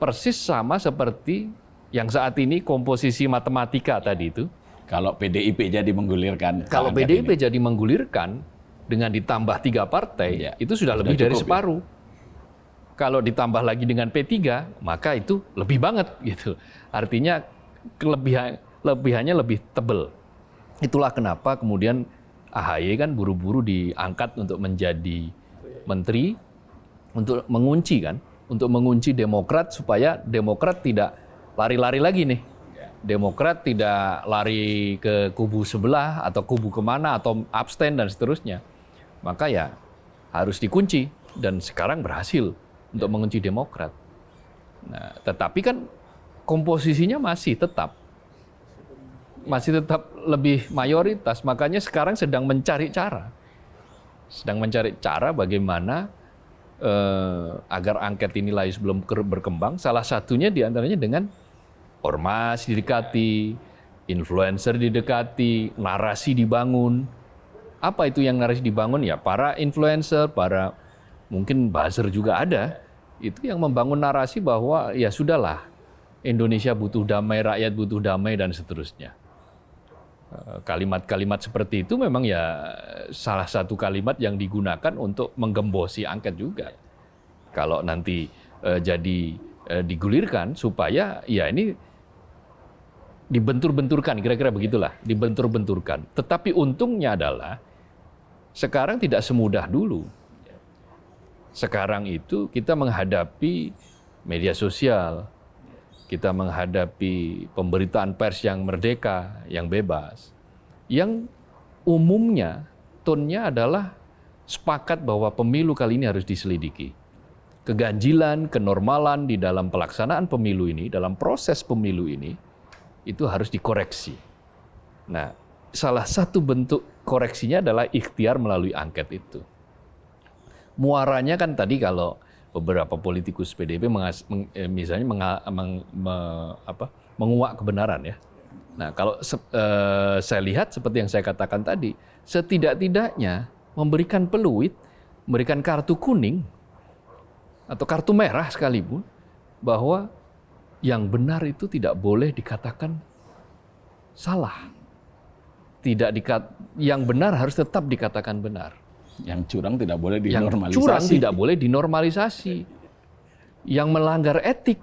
Persis sama seperti yang saat ini komposisi matematika tadi itu. Kalau PDIP jadi menggulirkan. Kalau PDIP jadi menggulirkan dengan ditambah 3 partai, ya, itu sudah lebih dari separuh. Ya. Kalau ditambah lagi dengan P3, maka itu lebih banget gitu. Artinya kelebihannya lebih tebal. Itulah kenapa kemudian AHY kan buru-buru diangkat untuk menjadi menteri, untuk mengunci Demokrat supaya Demokrat tidak lari-lari lagi nih. Demokrat tidak lari ke kubu sebelah atau kubu kemana atau abstain dan seterusnya. Maka ya harus dikunci dan sekarang berhasil untuk mengunci Demokrat. Nah, tetapi kan komposisinya masih tetap lebih mayoritas, makanya sekarang sedang mencari cara bagaimana agar angket ini layu sebelum berkembang. Salah satunya diantaranya dengan ormas didekati, influencer didekati, narasi dibangun. Apa itu yang narasi dibangun? Ya para influencer, para mungkin buzzer juga ada, itu yang membangun narasi bahwa ya sudahlah, Indonesia butuh damai, rakyat butuh damai dan seterusnya. Kalimat-kalimat seperti itu memang ya salah satu kalimat yang digunakan untuk menggembosi angket juga. Kalau nanti jadi digulirkan supaya ya ini dibentur-benturkan, kira-kira begitulah, dibentur-benturkan. Tetapi untungnya adalah sekarang tidak semudah dulu. Sekarang itu kita menghadapi media sosial, kita menghadapi pemberitaan pers yang merdeka, yang bebas, yang umumnya tonnya adalah sepakat bahwa pemilu kali ini harus diselidiki. Keganjilan, kenormalan di dalam pelaksanaan pemilu ini, dalam proses pemilu ini, itu harus dikoreksi. Nah, salah satu bentuk koreksinya adalah ikhtiar melalui angket itu. Muaranya kan tadi kalau beberapa politikus PDIP misalnya menguak kebenaran ya. Nah, kalau saya lihat seperti yang saya katakan tadi, setidak-tidaknya memberikan peluit, memberikan kartu kuning atau kartu merah sekalipun bahwa yang benar itu tidak boleh dikatakan salah. Yang benar harus tetap dikatakan benar. Yang curang tidak boleh dinormalisasi. Yang curang tidak boleh dinormalisasi. Yang melanggar etik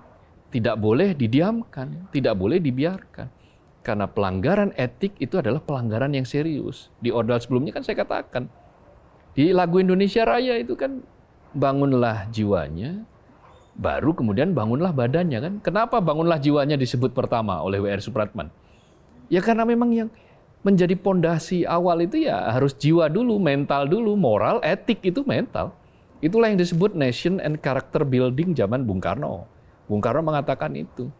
tidak boleh didiamkan, tidak boleh dibiarkan. Karena pelanggaran etik itu adalah pelanggaran yang serius. Di ordal sebelumnya kan saya katakan, di lagu Indonesia Raya itu kan bangunlah jiwanya, baru kemudian bangunlah badannya kan. Kenapa bangunlah jiwanya disebut pertama oleh W.R. Supratman? Ya karena memang yang menjadi pondasi awal itu ya harus jiwa dulu, mental dulu, moral, etik itu mental. Itulah yang disebut nation and character building zaman Bung Karno. Bung Karno mengatakan itu.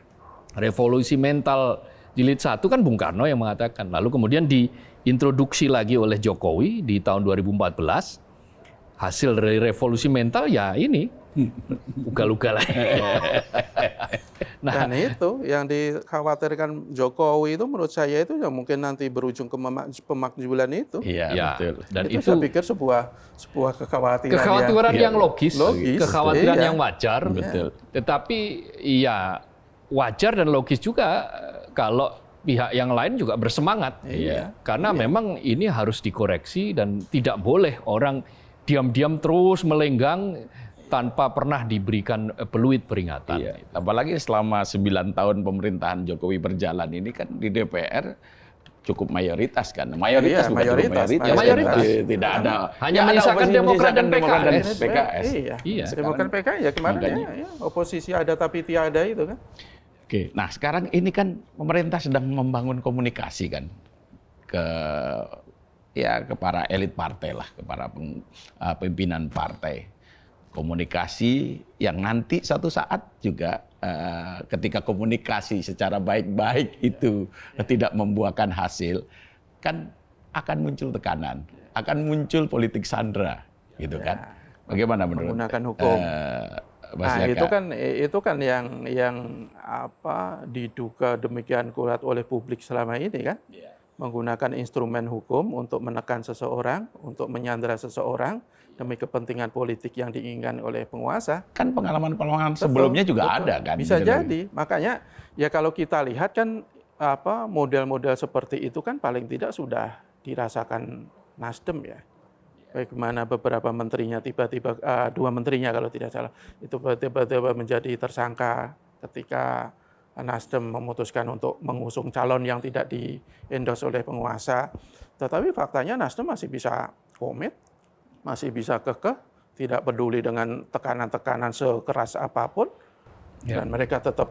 Revolusi mental jilid 1 kan Bung Karno yang mengatakan. Lalu kemudian diintroduksi lagi oleh Jokowi di tahun 2014 hasil dari revolusi mental ya ini ugal-ugal. Nah, Dan itu yang dikhawatirkan Jokowi itu menurut saya itu ya mungkin nanti berujung ke pemakzulan itu. Iya, ya, betul. dan itu itu saya pikir sebuah kekhawatiran yang logis, kekhawatiran iya. yang wajar. Betul. Tetapi ya wajar dan logis juga kalau pihak yang lain juga bersemangat. Iya. Karena memang ini harus dikoreksi dan tidak boleh orang diam-diam terus melenggang tanpa pernah diberikan peluit peringatan. Iya. Apalagi selama 9 tahun pemerintahan Jokowi berjalan ini kan di DPR cukup mayoritas kan. Mayoritas. Tidak ada. Hanya menyisakan Demokrat dan PKS. Iya. Demokrat PKS ya kemarin ya, oposisi ada tapi tiada itu kan. Oke. Nah, sekarang ini kan pemerintah sedang membangun komunikasi kan ke para elit partai lah, ke para pimpinan partai. Komunikasi yang nanti suatu saat juga ketika komunikasi secara baik-baik itu tidak membuahkan hasil, kan akan muncul tekanan, akan muncul politik sandra, gitu kan? Bagaimana menurut? Menggunakan hukum. Mas Jaka? itu kan yang diduga demikian kuat oleh publik selama ini kan? Menggunakan instrumen hukum untuk menekan seseorang, untuk menyandera seseorang demi kepentingan politik yang diinginkan oleh penguasa. Kan pengalaman sebelumnya juga ada kan. Bisa jadi. Makanya ya kalau kita lihat kan model-model seperti itu kan paling tidak sudah dirasakan Nasdem ya. Bagaimana beberapa menterinya tiba-tiba 2 menterinya kalau tidak salah itu tiba-tiba menjadi tersangka ketika Nasdem memutuskan untuk mengusung calon yang tidak di-endorse oleh penguasa. Tetapi faktanya Nasdem masih bisa komit, masih bisa kekeh, tidak peduli dengan tekanan-tekanan sekeras apapun, dan mereka tetap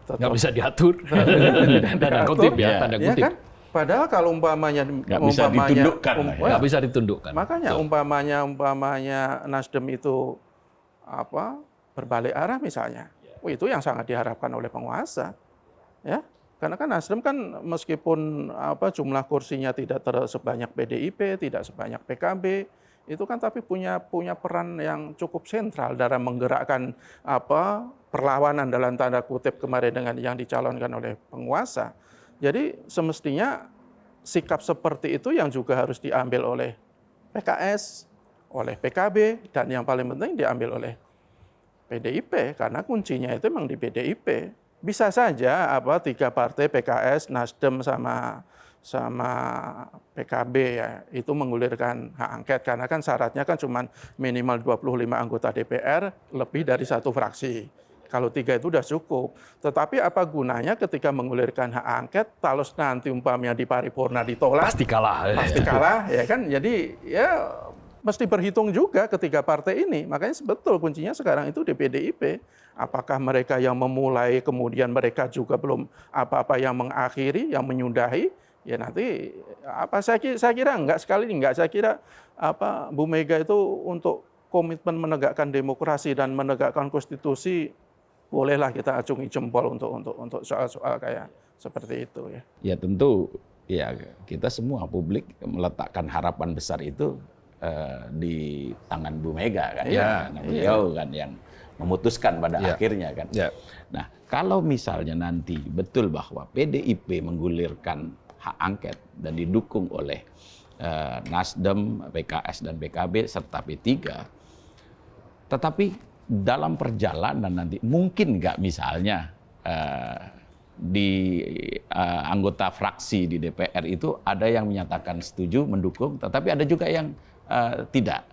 nggak bisa diatur. Tanda kutip ya, tanda kutip. Ya kan? Padahal kalau umpamanya nggak bisa ditundukkan. Makanya umpamanya Nasdem itu berbalik arah misalnya. Itu yang sangat diharapkan oleh penguasa, ya. Karena kan Nasdem kan meskipun jumlah kursinya tidak sebanyak PDIP, tidak sebanyak PKB, itu kan tapi punya peran yang cukup sentral dalam menggerakkan perlawanan dalam tanda kutip kemarin dengan yang dicalonkan oleh penguasa. Jadi semestinya sikap seperti itu yang juga harus diambil oleh PKS, oleh PKB, dan yang paling penting diambil oleh PDIP, karena kuncinya itu memang di PDIP. Bisa saja 3 partai PKS, Nasdem sama PKB ya itu menggulirkan hak angket, karena kan syaratnya kan cuma minimal 25 anggota DPR lebih dari 1 fraksi. Kalau 3 itu sudah cukup. Tetapi apa gunanya ketika menggulirkan hak angket kalau nanti umpamanya di paripurna ditolak? Pasti kalah. Pasti kalah ya kan. Jadi ya mesti berhitung juga ketiga partai ini. Makanya betul kuncinya sekarang itu di PDIP. Apakah mereka yang memulai, kemudian mereka juga belum apa-apa yang mengakhiri, yang menyudahi, ya nanti saya kira enggak, saya kira Bu Mega itu untuk komitmen menegakkan demokrasi dan menegakkan konstitusi, bolehlah kita acungi jempol untuk soal-soal kayak seperti itu ya. Ya tentu ya kita semua publik meletakkan harapan besar itu di tangan Bu Mega kan, beliau kan yang memutuskan pada akhirnya kan. Ya. Nah kalau misalnya nanti betul bahwa PDIP menggulirkan hak angket dan didukung oleh Nasdem, PKS dan PKB serta P3, tetapi dalam perjalanan nanti mungkin nggak misalnya di anggota fraksi di DPR itu ada yang menyatakan setuju, mendukung, tetapi ada juga yang tidak.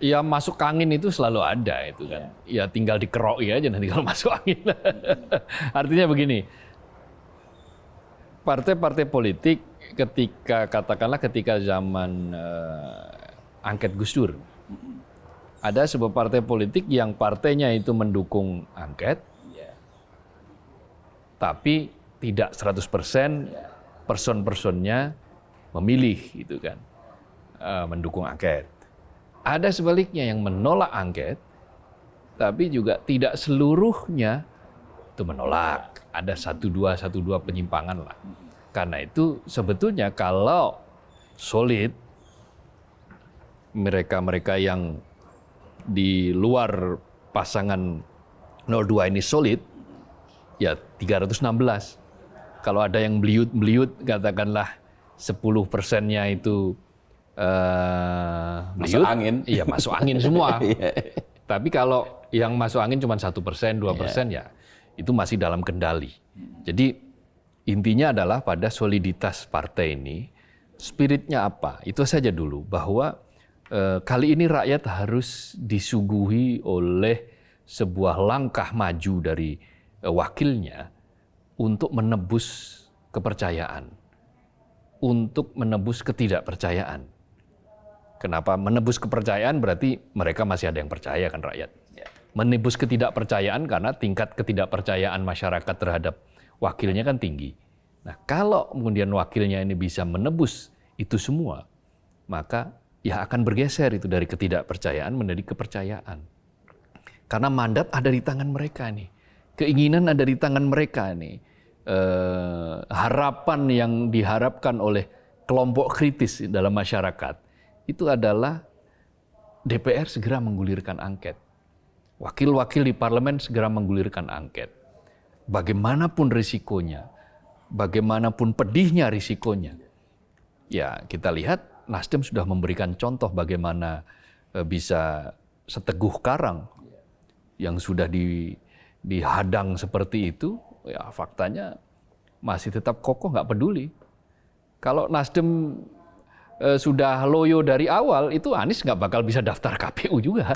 Ya masuk angin itu selalu ada itu kan. Ya tinggal dikeroi aja nanti kalau masuk angin. Artinya begini, partai-partai politik ketika zaman angket Gus Dur, ada sebuah partai politik yang partainya itu mendukung angket, tapi tidak 100% person-personnya memilih gitu kan, mendukung angket. Ada sebaliknya yang menolak angket, tapi juga tidak seluruhnya itu menolak. Ada satu dua penyimpangan lah. Karena itu sebetulnya kalau solid, mereka-mereka yang di luar pasangan 02 ini solid, ya 316. Kalau ada yang beliut-beliut, katakanlah 10%-nya itu masuk angin. Iya, masuk angin semua. Tapi kalau yang masuk angin cuma 1%, 2%, ya itu masih dalam kendali. Jadi intinya adalah pada soliditas partai ini, spiritnya apa? Itu saja dulu, bahwa kali ini rakyat harus disuguhi oleh sebuah langkah maju dari wakilnya untuk menebus kepercayaan, untuk menebus ketidakpercayaan. Kenapa menebus kepercayaan? Berarti mereka masih ada yang percaya kan rakyat. Menebus ketidakpercayaan karena tingkat ketidakpercayaan masyarakat terhadap wakilnya kan tinggi. Nah, kalau kemudian wakilnya ini bisa menebus itu semua, maka ya akan bergeser itu dari ketidakpercayaan menjadi kepercayaan. Karena mandat ada di tangan mereka nih. Keinginan ada di tangan mereka nih. Harapan yang diharapkan oleh kelompok kritis dalam masyarakat itu adalah DPR segera menggulirkan angket. Wakil-wakil di parlemen segera menggulirkan angket. Bagaimanapun risikonya, bagaimanapun pedihnya risikonya. Ya, kita lihat Nasdem sudah memberikan contoh bagaimana bisa seteguh karang yang sudah dihadang seperti itu, ya faktanya masih tetap kokoh, nggak peduli. Kalau Nasdem sudah loyo dari awal, itu Anies nggak bakal bisa daftar KPU juga,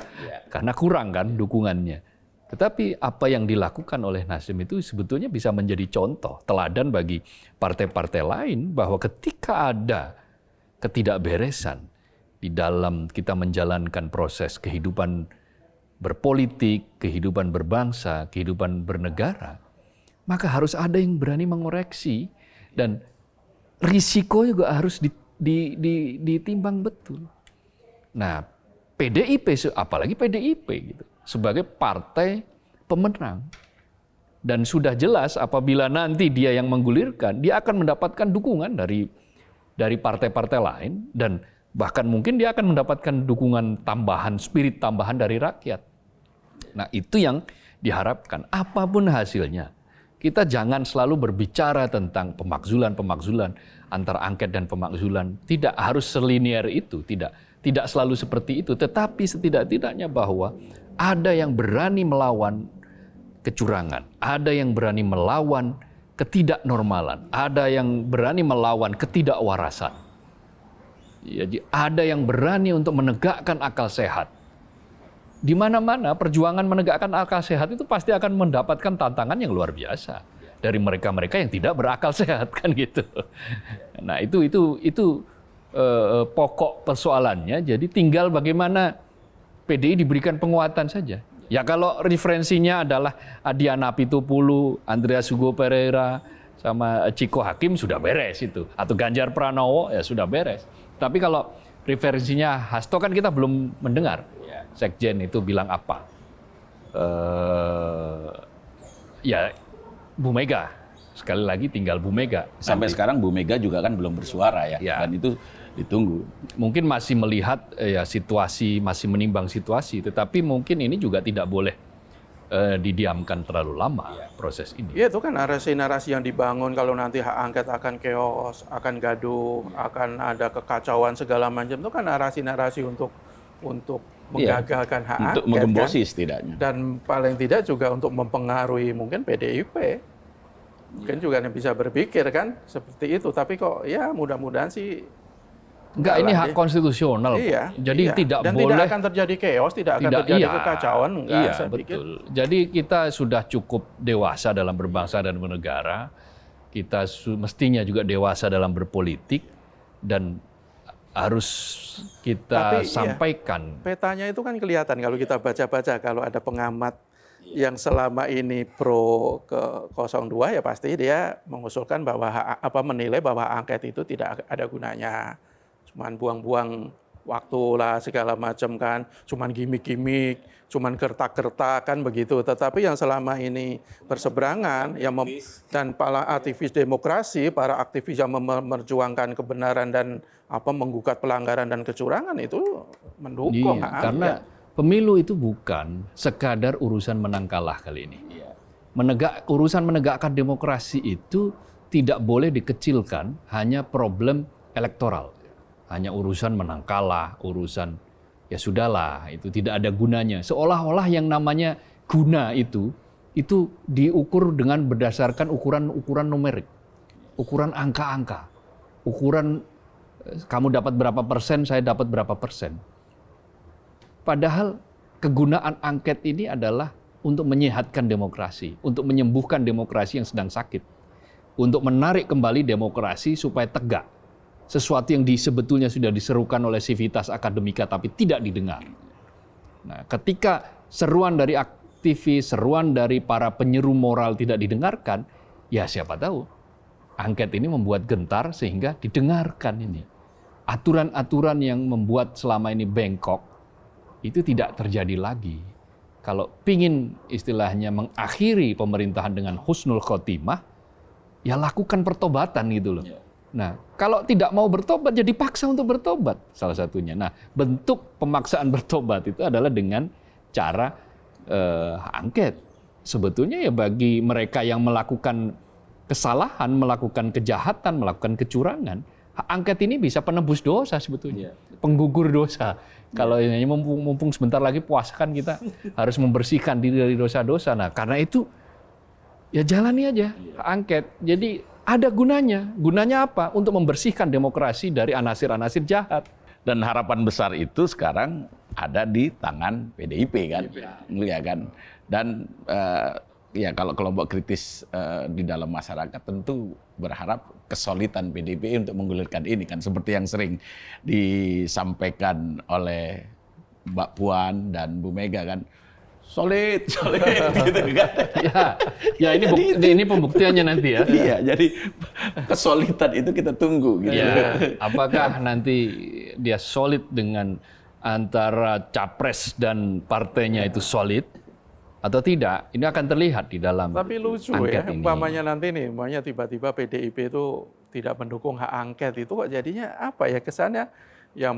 karena kurang kan dukungannya. Tetapi apa yang dilakukan oleh Nasdem itu sebetulnya bisa menjadi contoh, teladan bagi partai-partai lain, bahwa ketika ada ketidakberesan di dalam kita menjalankan proses kehidupan berpolitik, kehidupan berbangsa, kehidupan bernegara, maka harus ada yang berani mengoreksi, dan risiko juga harus ditimbang betul. Nah, PDIP, apalagi PDIP gitu, sebagai partai pemenang, dan sudah jelas apabila nanti dia yang menggulirkan, dia akan mendapatkan dukungan dari partai-partai lain, dan bahkan mungkin dia akan mendapatkan dukungan tambahan, spirit tambahan dari rakyat. Nah, itu yang diharapkan. Apapun hasilnya, kita jangan selalu berbicara tentang pemakzulan antara angket dan pemakzulan. Tidak harus selinier itu, tidak selalu seperti itu. Tetapi setidak-tidaknya bahwa ada yang berani melawan kecurangan, ada yang berani melawan ketidaknormalan, ada yang berani melawan ketidakwarasan. Jadi ada yang berani untuk menegakkan akal sehat. Di mana-mana perjuangan menegakkan akal sehat itu pasti akan mendapatkan tantangan yang luar biasa dari mereka-mereka yang tidak berakal sehat, kan gitu. Nah, itu pokok persoalannya. Jadi tinggal bagaimana PDI diberikan penguatan saja. Ya kalau referensinya adalah Adiana Apitupulu, Andreas Hugo Pereira, sama Ciko Hakim, sudah beres itu. Atau Ganjar Pranowo, ya sudah beres. Tapi kalau referensinya Hasto kan kita belum mendengar. Sekjen itu bilang apa. Ya Bu Mega. Sekali lagi tinggal Bu Mega. Sampai sekarang Bu Mega juga kan belum bersuara ya. Dan itu ditunggu. Mungkin masih melihat ya situasi, masih menimbang situasi. Tetapi mungkin ini juga tidak boleh didiamkan terlalu lama proses ini. Ya, itu kan narasi-narasi yang dibangun kalau nanti hak angket akan chaos, akan gaduh, akan ada kekacauan segala macam. Itu kan narasi-narasi untuk menggagalkan hak angket. Untuk menggembosi kan? setidaknya. Dan paling tidak juga untuk mempengaruhi mungkin PDIP. Mungkin juga bisa berpikir kan seperti itu. Tapi kok ya mudah-mudahan sih enggak, ini hak konstitusional. Iya, jadi tidak dan boleh. Tidak akan terjadi chaos, tidak akan terjadi kekacauan. Enggak, iya, saya betul. pikir. Jadi kita sudah cukup dewasa dalam berbangsa dan bernegara. Kita mestinya juga dewasa dalam berpolitik, dan harus kita sampaikan. Ya, petanya itu kan kelihatan kalau kita baca-baca, kalau ada pengamat yang selama ini pro ke 02 ya pasti dia mengusulkan bahwa menilai bahwa angket itu tidak ada gunanya. Cuman buang-buang waktu lah segala macam kan, cuman gimmick-gimmick, cuman gertak-gertak kan begitu. Tetapi yang selama ini berseberangan dan para aktivis demokrasi, para aktivis yang memperjuangkan kebenaran dan menggugat pelanggaran dan kecurangan itu mendukung hak karena angket. pemilu itu bukan sekadar urusan menang kalah kali ini. Urusan menegakkan demokrasi itu tidak boleh dikecilkan hanya problem elektoral. Hanya urusan menang kalah, urusan ya sudahlah, itu tidak ada gunanya. Seolah-olah yang namanya guna itu diukur dengan berdasarkan ukuran numerik, ukuran angka-angka, ukuran kamu dapat berapa persen, saya dapat berapa persen. Padahal kegunaan angket ini adalah untuk menyehatkan demokrasi, untuk menyembuhkan demokrasi yang sedang sakit, untuk menarik kembali demokrasi supaya tegak. Sesuatu yang sebetulnya sudah diserukan oleh sivitas akademika tapi tidak didengar. Nah, ketika seruan dari aktivis, seruan dari para penyeru moral tidak didengarkan, ya siapa tahu angket ini membuat gentar sehingga didengarkan ini. Aturan-aturan yang membuat selama ini bengkok itu tidak terjadi lagi. Kalau pingin istilahnya mengakhiri pemerintahan dengan husnul khotimah, ya lakukan pertobatan gitu loh. Nah, kalau tidak mau bertobat, jadi paksa untuk bertobat salah satunya. Nah, bentuk pemaksaan bertobat itu adalah dengan cara angket. Sebetulnya ya bagi mereka yang melakukan kesalahan, melakukan kejahatan, melakukan kecurangan, hak angket ini bisa penebus dosa sebetulnya, penggugur dosa. Kalau ini mumpung sebentar lagi puasa kan kita harus membersihkan diri dari dosa-dosa. Nah, karena itu ya jalani aja hak angket. Jadi ada gunanya. Gunanya apa? Untuk membersihkan demokrasi dari anasir-anasir jahat. Dan harapan besar itu sekarang ada di tangan PDIP kan, ya kan. Dan ya kalau kelompok kritis di dalam masyarakat tentu berharap kesolidan PDIP untuk menggulirkan ini kan, seperti yang sering disampaikan oleh Mbak Puan dan Bu Mega kan, solid gitu kan. Ya ini pembuktiannya nanti ya. Iya, jadi kesolidan itu kita tunggu gitu. Ya, apakah nanti dia solid dengan antara capres dan partainya itu solid atau tidak? Ini akan terlihat di dalam Tapi lucu angket ya, ini. umpamanya nanti nih, umpamanya tiba-tiba PDIP itu tidak mendukung hak angket, itu kok jadinya apa ya kesannya yang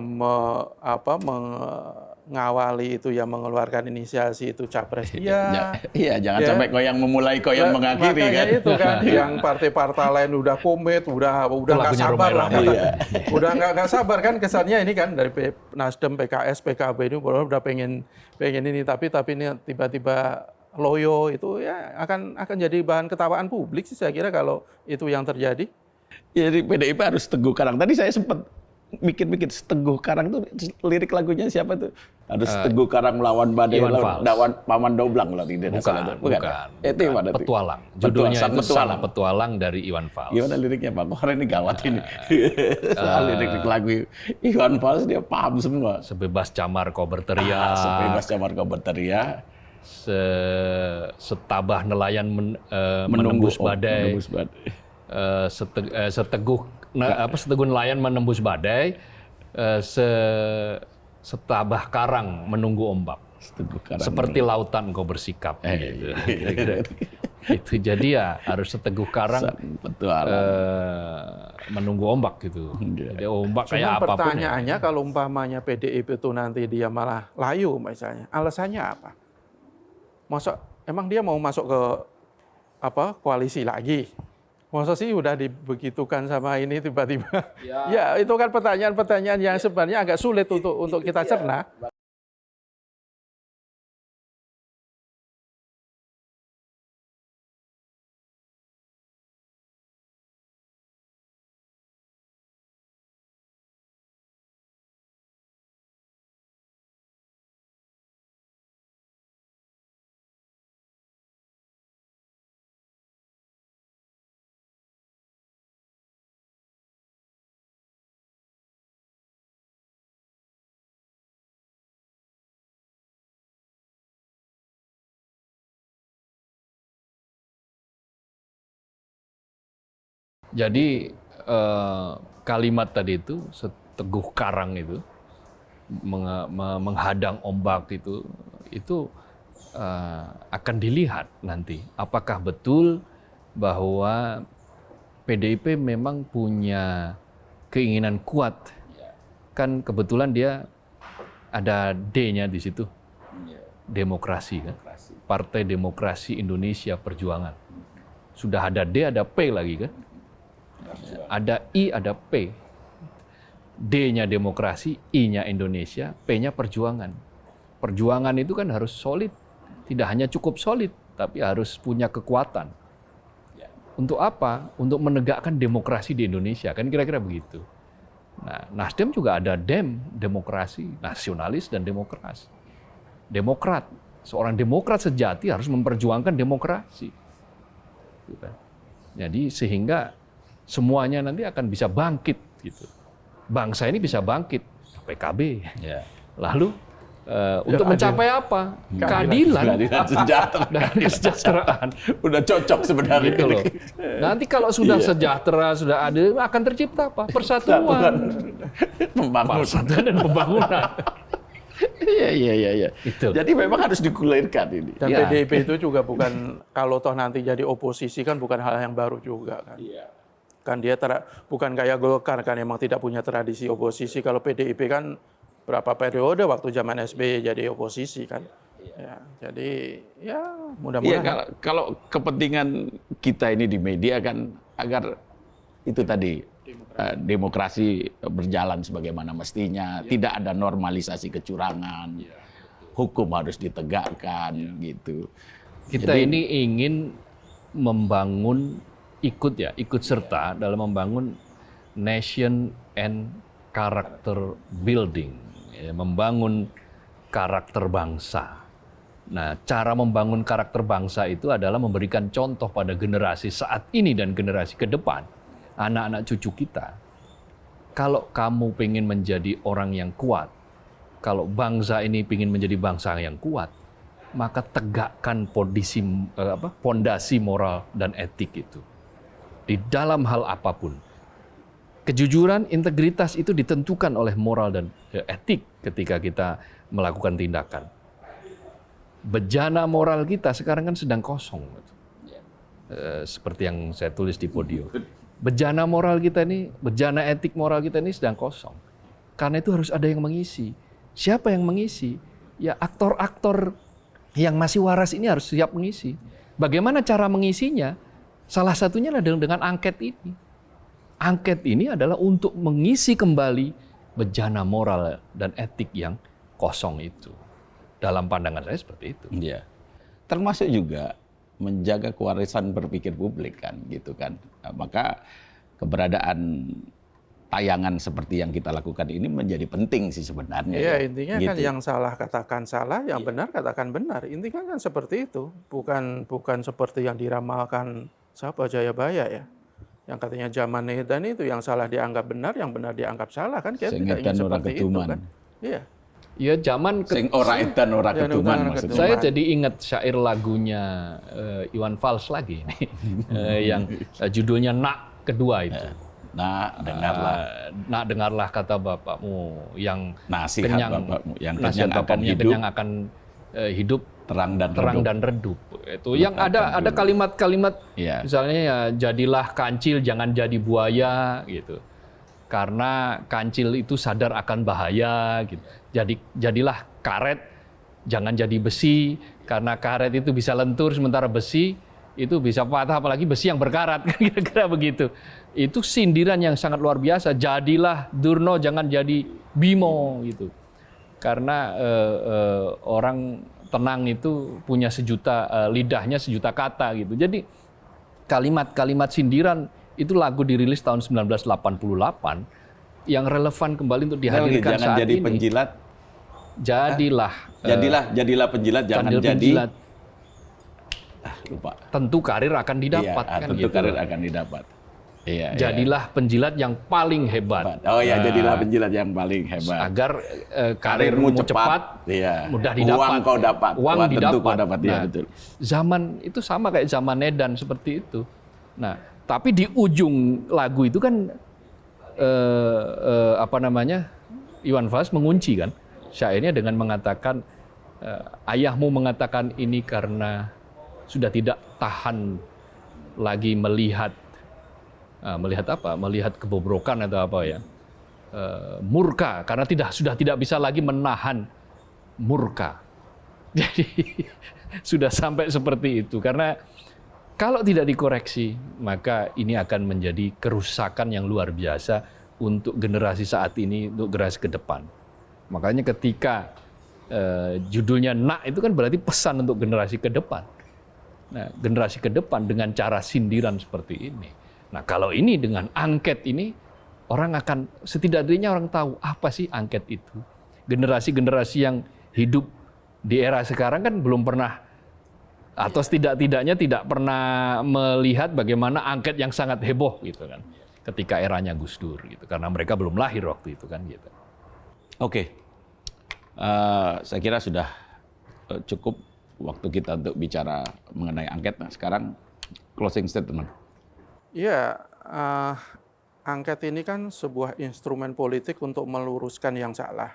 mengawali itu, yang mengeluarkan inisiasi itu capres dia. Iya, jangan sampai kau yang memulai, kau yang mengakhiri makanya kan. itu kan, yang partai-partai lain udah komit, udah nggak sabar lah, udah nggak sabar kan kesannya ini kan dari Nasdem, PKS, PKB ini udah pengen ini, tapi ini tiba-tiba loyo itu ya akan jadi bahan ketawaan publik sih saya kira kalau itu yang terjadi. Jadi PDIP harus teguh karang. Tadi saya sempat mikir-mikir Teguh Karang tuh lirik lagunya siapa tuh? Harus Teguh Karang melawan badai, lawan paman doblang kalau tidak salah. Bukan. Itu mana? Petualang. Judulnya itu Sang Petualang dari Iwan Fals. Gimana liriknya Pak? Kok hari ini gawat ini. Soal lirik lagu Iwan Fals dia paham semua. Sebebas camar kau berteriak. Sebebas camar kau berteriak. Setabah nelayan menembus badai. Seteguh nelayan menembus badai, setabah karang menunggu ombak. Seperti lautan kau bersikap. Gitu. Itu jadi ya harus seteguh karang menunggu ombak gitu. Jadi ombak kayak apapun. Pertanyaannya ya, kalau umpamanya PDIP itu nanti dia malah layu misalnya, alasannya apa? Emang dia mau masuk ke koalisi lagi? Masa sih udah dibegitukan sama ini tiba-tiba? Ya itu kan pertanyaan-pertanyaan yang sebenarnya agak sulit untuk kita cerna. Jadi kalimat tadi itu seteguh karang itu menghadang ombak itu akan dilihat nanti apakah betul bahwa PDIP memang punya keinginan kuat. Kan kebetulan dia ada D-nya di situ. Demokrasi kan. Partai Demokrasi Indonesia Perjuangan. Sudah ada D, ada P lagi kan. Ada I, ada P. D-nya demokrasi, I-nya Indonesia, P-nya perjuangan. Perjuangan itu kan harus solid. Tidak hanya cukup solid, tapi harus punya kekuatan. Untuk apa? Untuk menegakkan demokrasi di Indonesia. Kan kira-kira begitu. Nah, Nasdem juga ada DEM, demokrasi, nasionalis dan demokrasi. Demokrat. Seorang demokrat sejati harus memperjuangkan demokrasi. Jadi sehingga semuanya nanti akan bisa bangkit. Gitu. Bangsa ini bisa bangkit. PKB. Lalu untuk mencapai apa? Keadilan dan kesejahteraan. Udah cocok sebenarnya. Gitu loh. Nanti kalau sudah sejahtera, sudah ada, akan tercipta apa? Persatuan. Persatuan dan pembangunan. Iya. Itu. Jadi memang harus digulirkan ini. Dan PDIP itu juga bukan, kalau toh nanti jadi oposisi kan bukan hal yang baru juga kan. Kan dia bukan kayak Golkar kan, emang tidak punya tradisi oposisi. Kalau PDIP kan berapa periode waktu zaman SBY jadi oposisi kan. Ya, jadi ya mudah-mudahan. Kalau kepentingan kita ini di media kan agar itu tadi demokrasi berjalan sebagaimana mestinya, tidak ada normalisasi kecurangan, hukum harus ditegakkan gitu. Kita ini ingin membangun ikut serta dalam membangun nation and character building. Membangun karakter bangsa. Nah, cara membangun karakter bangsa itu adalah memberikan contoh pada generasi saat ini dan generasi ke depan, anak-anak cucu kita. Kalau kamu pengen menjadi orang yang kuat, kalau bangsa ini pengen menjadi bangsa yang kuat, maka tegakkan pondasi moral dan etik itu. Di dalam hal apapun. Kejujuran, integritas itu ditentukan oleh moral dan etik ketika kita melakukan tindakan. Bejana moral kita sekarang kan sedang kosong. Seperti yang saya tulis di podium. Bejana moral kita ini, bejana etik moral kita ini sedang kosong. Karena itu harus ada yang mengisi. Siapa yang mengisi? Ya aktor-aktor yang masih waras ini harus siap mengisi. Bagaimana cara mengisinya? Salah satunya adalah dengan angket ini. Angket ini adalah untuk mengisi kembali bejana moral dan etik yang kosong itu. Dalam pandangan saya seperti itu. Iya. Termasuk juga menjaga kewarisan berpikir publik kan, gitu kan. Maka keberadaan tayangan seperti yang kita lakukan ini menjadi penting sih sebenarnya. Iya, intinya gitu. kan yang salah katakan salah, yang benar katakan benar. Intinya kan seperti itu. Bukan seperti yang diramalkan siapa Jayabaya ya. Yang katanya zaman Edan itu yang salah dianggap benar, yang benar dianggap salah kan, kita tidak ingin seperti itu kan. Iya. Ya zaman sing ora edan ora keduman maksudnya. Saya jadi ingat syair lagunya Iwan Fals lagi nih. Yang judulnya Nak Kedua itu. Nak dengarlah. Nak dengarlah kata bapakmu yang nasihat kenyang, bapakmu yang nasihat kenyang akan hidup, kenyang akan hidup terang dan redup. Itu yang ada kalimat-kalimat misalnya ya jadilah kancil jangan jadi buaya gitu. Karena kancil itu sadar akan bahaya gitu. Jadilah karet jangan jadi besi karena karet itu bisa lentur sementara besi itu bisa patah, apalagi besi yang berkarat, kira-kira begitu. Itu sindiran yang sangat luar biasa. Jadilah Durno jangan jadi Bimo gitu. Karena orang tenang itu punya lidahnya sejuta kata gitu. Jadi kalimat-kalimat sindiran itu lagu dirilis tahun 1988 yang relevan kembali untuk dihadirkan jangan saat jadi ini. Penjilat. Jadilah penjilat, jangan jadi penjilat. Lupa. Tentu karir akan didapat kan tentu gitu. karir akan didapat. Jadilah penjilat yang paling hebat. Oh ya, jadilah penjilat yang paling hebat. Agar karirmu cepat, mudah didapat. Uang kau dapat. Uang didapat. Tentu kau dapat. Nah, betul. Zaman itu sama kayak zaman Edan seperti itu. Nah, tapi di ujung lagu itu kan Iwan Fals mengunci kan syairnya dengan mengatakan ayahmu mengatakan ini karena sudah tidak tahan lagi melihat apa? Melihat kebobrokan atau apa ya? Murka karena sudah tidak bisa lagi menahan murka. Jadi sudah sampai seperti itu karena kalau tidak dikoreksi maka ini akan menjadi kerusakan yang luar biasa untuk generasi saat ini, untuk generasi ke depan. Makanya ketika judulnya Nak itu kan berarti pesan untuk generasi ke depan. Nah, generasi ke depan dengan cara sindiran seperti ini. Nah, kalau ini dengan angket ini orang akan setidaknya orang tahu apa sih angket itu. Generasi-generasi yang hidup di era sekarang kan belum pernah atau setidak-tidaknya tidak pernah melihat bagaimana angket yang sangat heboh gitu kan. Ketika eranya Gus Dur gitu karena mereka belum lahir waktu itu kan gitu. Oke. Saya kira sudah cukup waktu kita untuk bicara mengenai angket. Nah, sekarang closing statement. Ya, angket ini kan sebuah instrumen politik untuk meluruskan yang salah.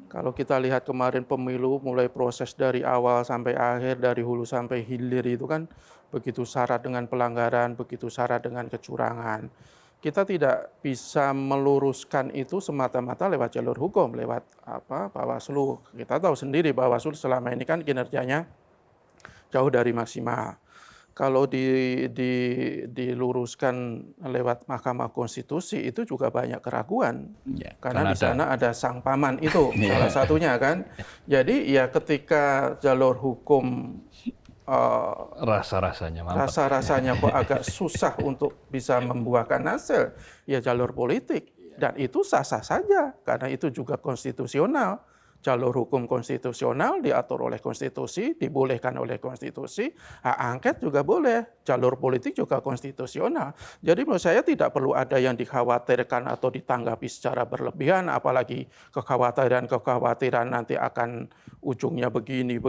Kalau kita lihat kemarin pemilu, mulai proses dari awal sampai akhir, dari hulu sampai hilir itu kan begitu syarat dengan pelanggaran, begitu syarat dengan kecurangan. Kita tidak bisa meluruskan itu semata-mata lewat jalur hukum, lewat Bawaslu. Kita tahu sendiri Bawaslu selama ini kan kinerjanya jauh dari maksimal. Kalau diluruskan lewat Mahkamah Konstitusi itu juga banyak keraguan. Ya, karena di sana ada sang paman itu salah satunya kan. Jadi ya ketika jalur hukum rasa-rasanya kok agak susah untuk bisa membuahkan hasil, ya jalur politik. Dan itu sah-sah saja, karena itu juga konstitusional. Jalur hukum konstitusional diatur oleh konstitusi, dibolehkan oleh konstitusi, hak angket juga boleh, jalur politik juga konstitusional. Jadi menurut saya tidak perlu ada yang dikhawatirkan atau ditanggapi secara berlebihan, apalagi kekhawatiran nanti akan ujungnya begini.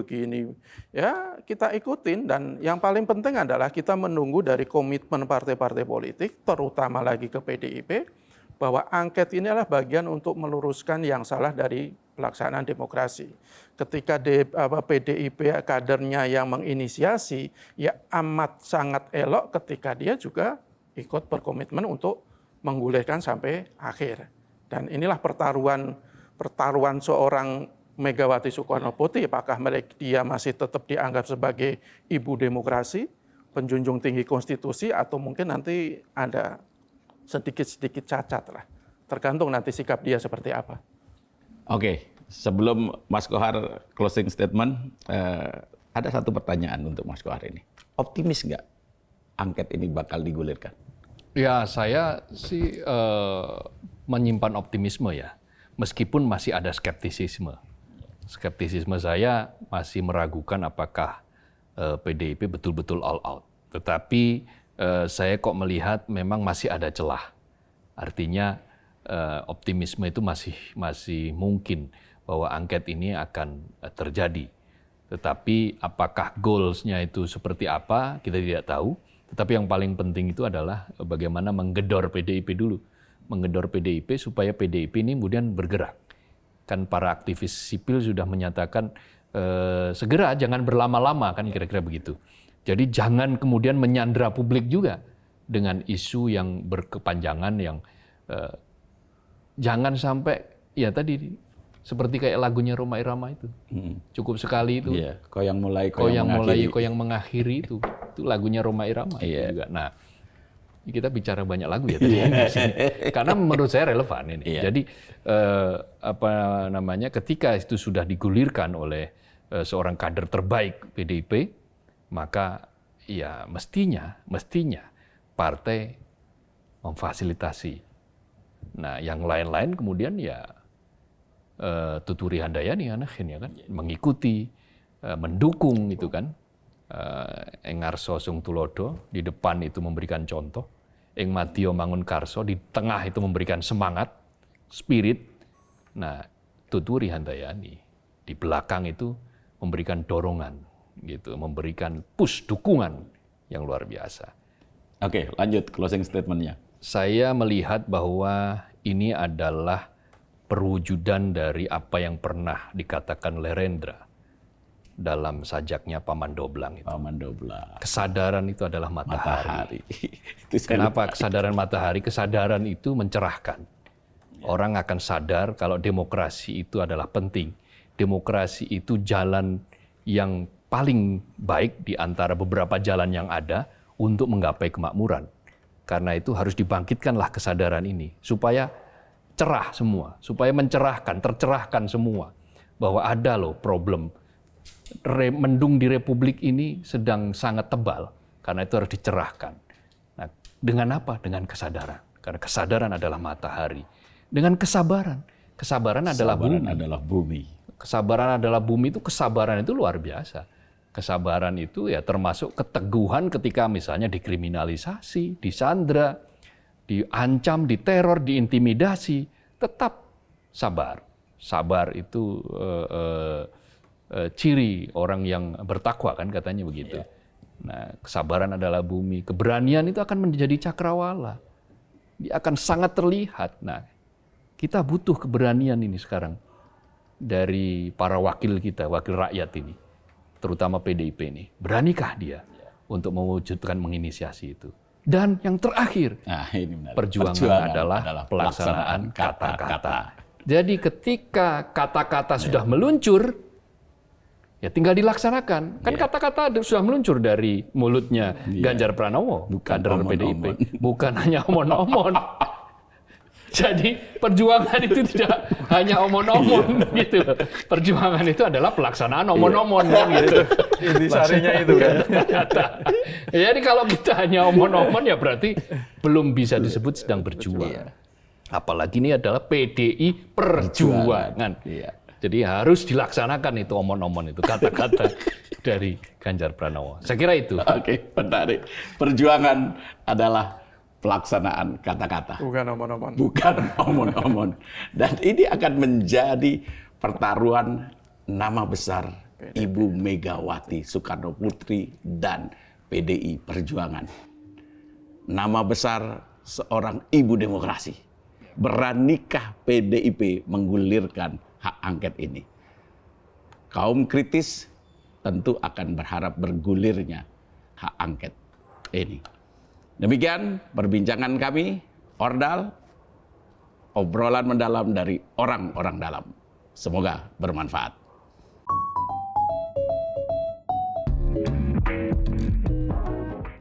Ya kita ikutin, dan yang paling penting adalah kita menunggu dari komitmen partai-partai politik, terutama lagi ke PDIP, bahwa angket ini adalah bagian untuk meluruskan yang salah dari pelaksanaan demokrasi. Ketika PDIP kadernya yang menginisiasi, ya amat sangat elok ketika dia juga ikut berkomitmen untuk menggulirkan sampai akhir. Dan inilah pertaruhan seorang Megawati Soekarnoputri, apakah dia masih tetap dianggap sebagai ibu demokrasi, penjunjung tinggi konstitusi, atau mungkin nanti ada sedikit-sedikit cacat lah. Tergantung nanti sikap dia seperti apa. Oke, sebelum Mas Kohar closing statement, ada satu pertanyaan untuk Mas Kohar ini. Optimis nggak angket ini bakal digulirkan? Ya, saya sih menyimpan optimisme ya, meskipun masih ada skeptisisme. Skeptisisme saya masih meragukan apakah PDIP betul-betul all out. Tetapi saya kok melihat memang masih ada celah. Artinya optimisme itu masih mungkin bahwa angket ini akan terjadi. Tetapi apakah goals-nya itu seperti apa, kita tidak tahu. Tetapi yang paling penting itu adalah bagaimana menggedor PDIP dulu. Menggedor PDIP supaya PDIP ini kemudian bergerak. Kan para aktivis sipil sudah menyatakan segera, jangan berlama-lama, kan kira-kira begitu. Jadi jangan kemudian menyandera publik juga dengan isu yang berkepanjangan, yang jangan sampai ya tadi seperti kayak lagunya Rhoma Irama itu. Cukup sekali itu. Iya, koyang mulai, koyang mengakhiri itu lagunya Rhoma Irama juga. Nah, kita bicara banyak lagu ya tadi. Karena menurut saya relevan ini. Jadi ketika itu sudah digulirkan oleh seorang kader terbaik PDIP, maka ya mestinya partai memfasilitasi. Nah, yang lain-lain kemudian ya Tuturi Handayani anaknya kan mengikuti, mendukung itu kan. Engarso Sung Tulodo di depan itu memberikan contoh, Eng Matio Mangunkarso di tengah itu memberikan semangat, spirit. Nah, Tuturi Handayani di belakang itu memberikan dorongan gitu, memberikan push, dukungan yang luar biasa. Oke, lanjut closing statement-nya. Saya melihat bahwa ini adalah perwujudan dari apa yang pernah dikatakan oleh Rendra dalam sajaknya Paman Doblang itu. Paman Doblang. Kesadaran itu adalah matahari. Kenapa kesadaran matahari? Kesadaran itu mencerahkan. Orang akan sadar kalau demokrasi itu adalah penting. Demokrasi itu jalan yang paling baik di antara beberapa jalan yang ada untuk menggapai kemakmuran. Karena itu harus dibangkitkanlah kesadaran ini supaya cerah semua, supaya mencerahkan, tercerahkan semua bahwa ada loh problem. Mendung di Republik ini sedang sangat tebal, karena itu harus dicerahkan. Nah, dengan apa? Dengan kesadaran. Karena kesadaran adalah matahari. Dengan kesabaran. Kesabaran adalah bumi. Kesabaran adalah bumi itu, kesabaran itu luar biasa. Kesabaran itu ya termasuk keteguhan ketika misalnya dikriminalisasi, disandra, diancam, diteror, diintimidasi. Tetap sabar. Sabar itu ciri orang yang bertakwa, kan katanya begitu. Nah, kesabaran adalah bumi. Keberanian itu akan menjadi cakrawala. Dia akan sangat terlihat. Nah, kita butuh keberanian ini sekarang dari para wakil kita, wakil rakyat ini, terutama PDIP ini. Beranikah dia untuk mewujudkan, menginisiasi itu? Dan yang terakhir, perjuangan adalah pelaksanaan kata-kata. Jadi ketika kata-kata sudah meluncur, ya tinggal dilaksanakan. Kan kata-kata sudah meluncur dari mulutnya Ganjar Pranowo, kader PDIP. Bukan hanya omon-omon. Jadi perjuangan itu tidak hanya omon-omon gitu. Perjuangan itu adalah pelaksanaan omon-omon kan gitu. Intisarinya itu kan. Jadi kalau kita hanya omon-omon ya berarti belum bisa disebut sedang berjuang. Apalagi ini adalah PDI Perjuangan. Jadi harus dilaksanakan itu omon-omon itu, kata-kata dari Ganjar Pranowo. Saya kira itu. Oke, menarik. Perjuangan adalah pelaksanaan kata-kata. Bukan omon-omon. Bukan omon-omon. Dan ini akan menjadi pertaruhan nama besar Ibu Megawati Soekarno Putri dan PDI Perjuangan. Nama besar seorang ibu demokrasi. Beranikah PDIP menggulirkan hak angket ini? Kaum kritis tentu akan berharap bergulirnya hak angket ini. Demikian perbincangan kami, Ordal, obrolan mendalam dari orang-orang dalam. Semoga bermanfaat.